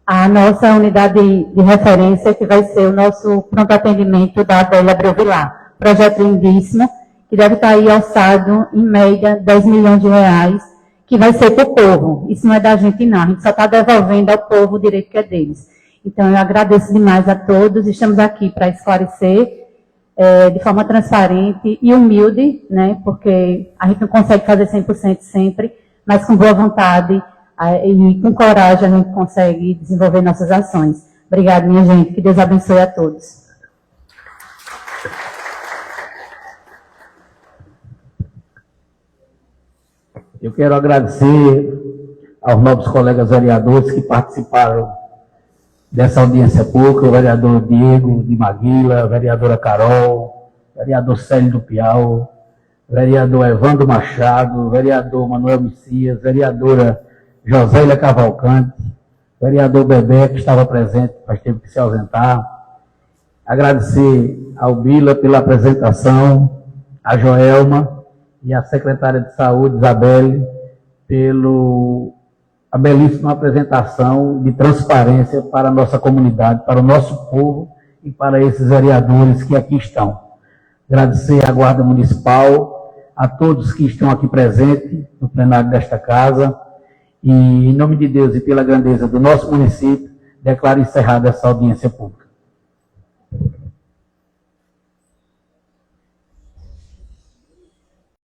a nossa unidade de referência, que vai ser o nosso pronto atendimento da Adélia Abreu Vilar. Projeto lindíssimo, que deve estar aí alçado, em média, 10 milhões de reais, que vai ser para o povo. Isso não é da gente, não. A gente só está devolvendo ao povo o direito que é deles. Então, eu agradeço demais a todos. Estamos aqui para esclarecer de forma transparente e humilde, né? Porque a gente não consegue fazer 100% sempre, mas com boa vontade e com coragem a gente consegue desenvolver nossas ações. Obrigada, minha gente. Que Deus abençoe a todos. Eu quero agradecer aos novos colegas vereadores que participaram dessa audiência pública, o vereador Diego de Maguila, a vereadora Carol, o vereador Célio do Piau, o vereador Evandro Machado, o vereador Manuel Messias, a vereadora Josélia Cavalcante, o vereador Bebé, que estava presente, mas teve que se ausentar. Agradecer ao Bila pela apresentação, a Joelma e a secretária de Saúde, Isabelle, a belíssima apresentação de transparência para a nossa comunidade, para o nosso povo e para esses vereadores que aqui estão. Agradecer à Guarda Municipal, a todos que estão aqui presentes no plenário desta casa, e em nome de Deus e pela grandeza do nosso município, declaro encerrada essa audiência pública.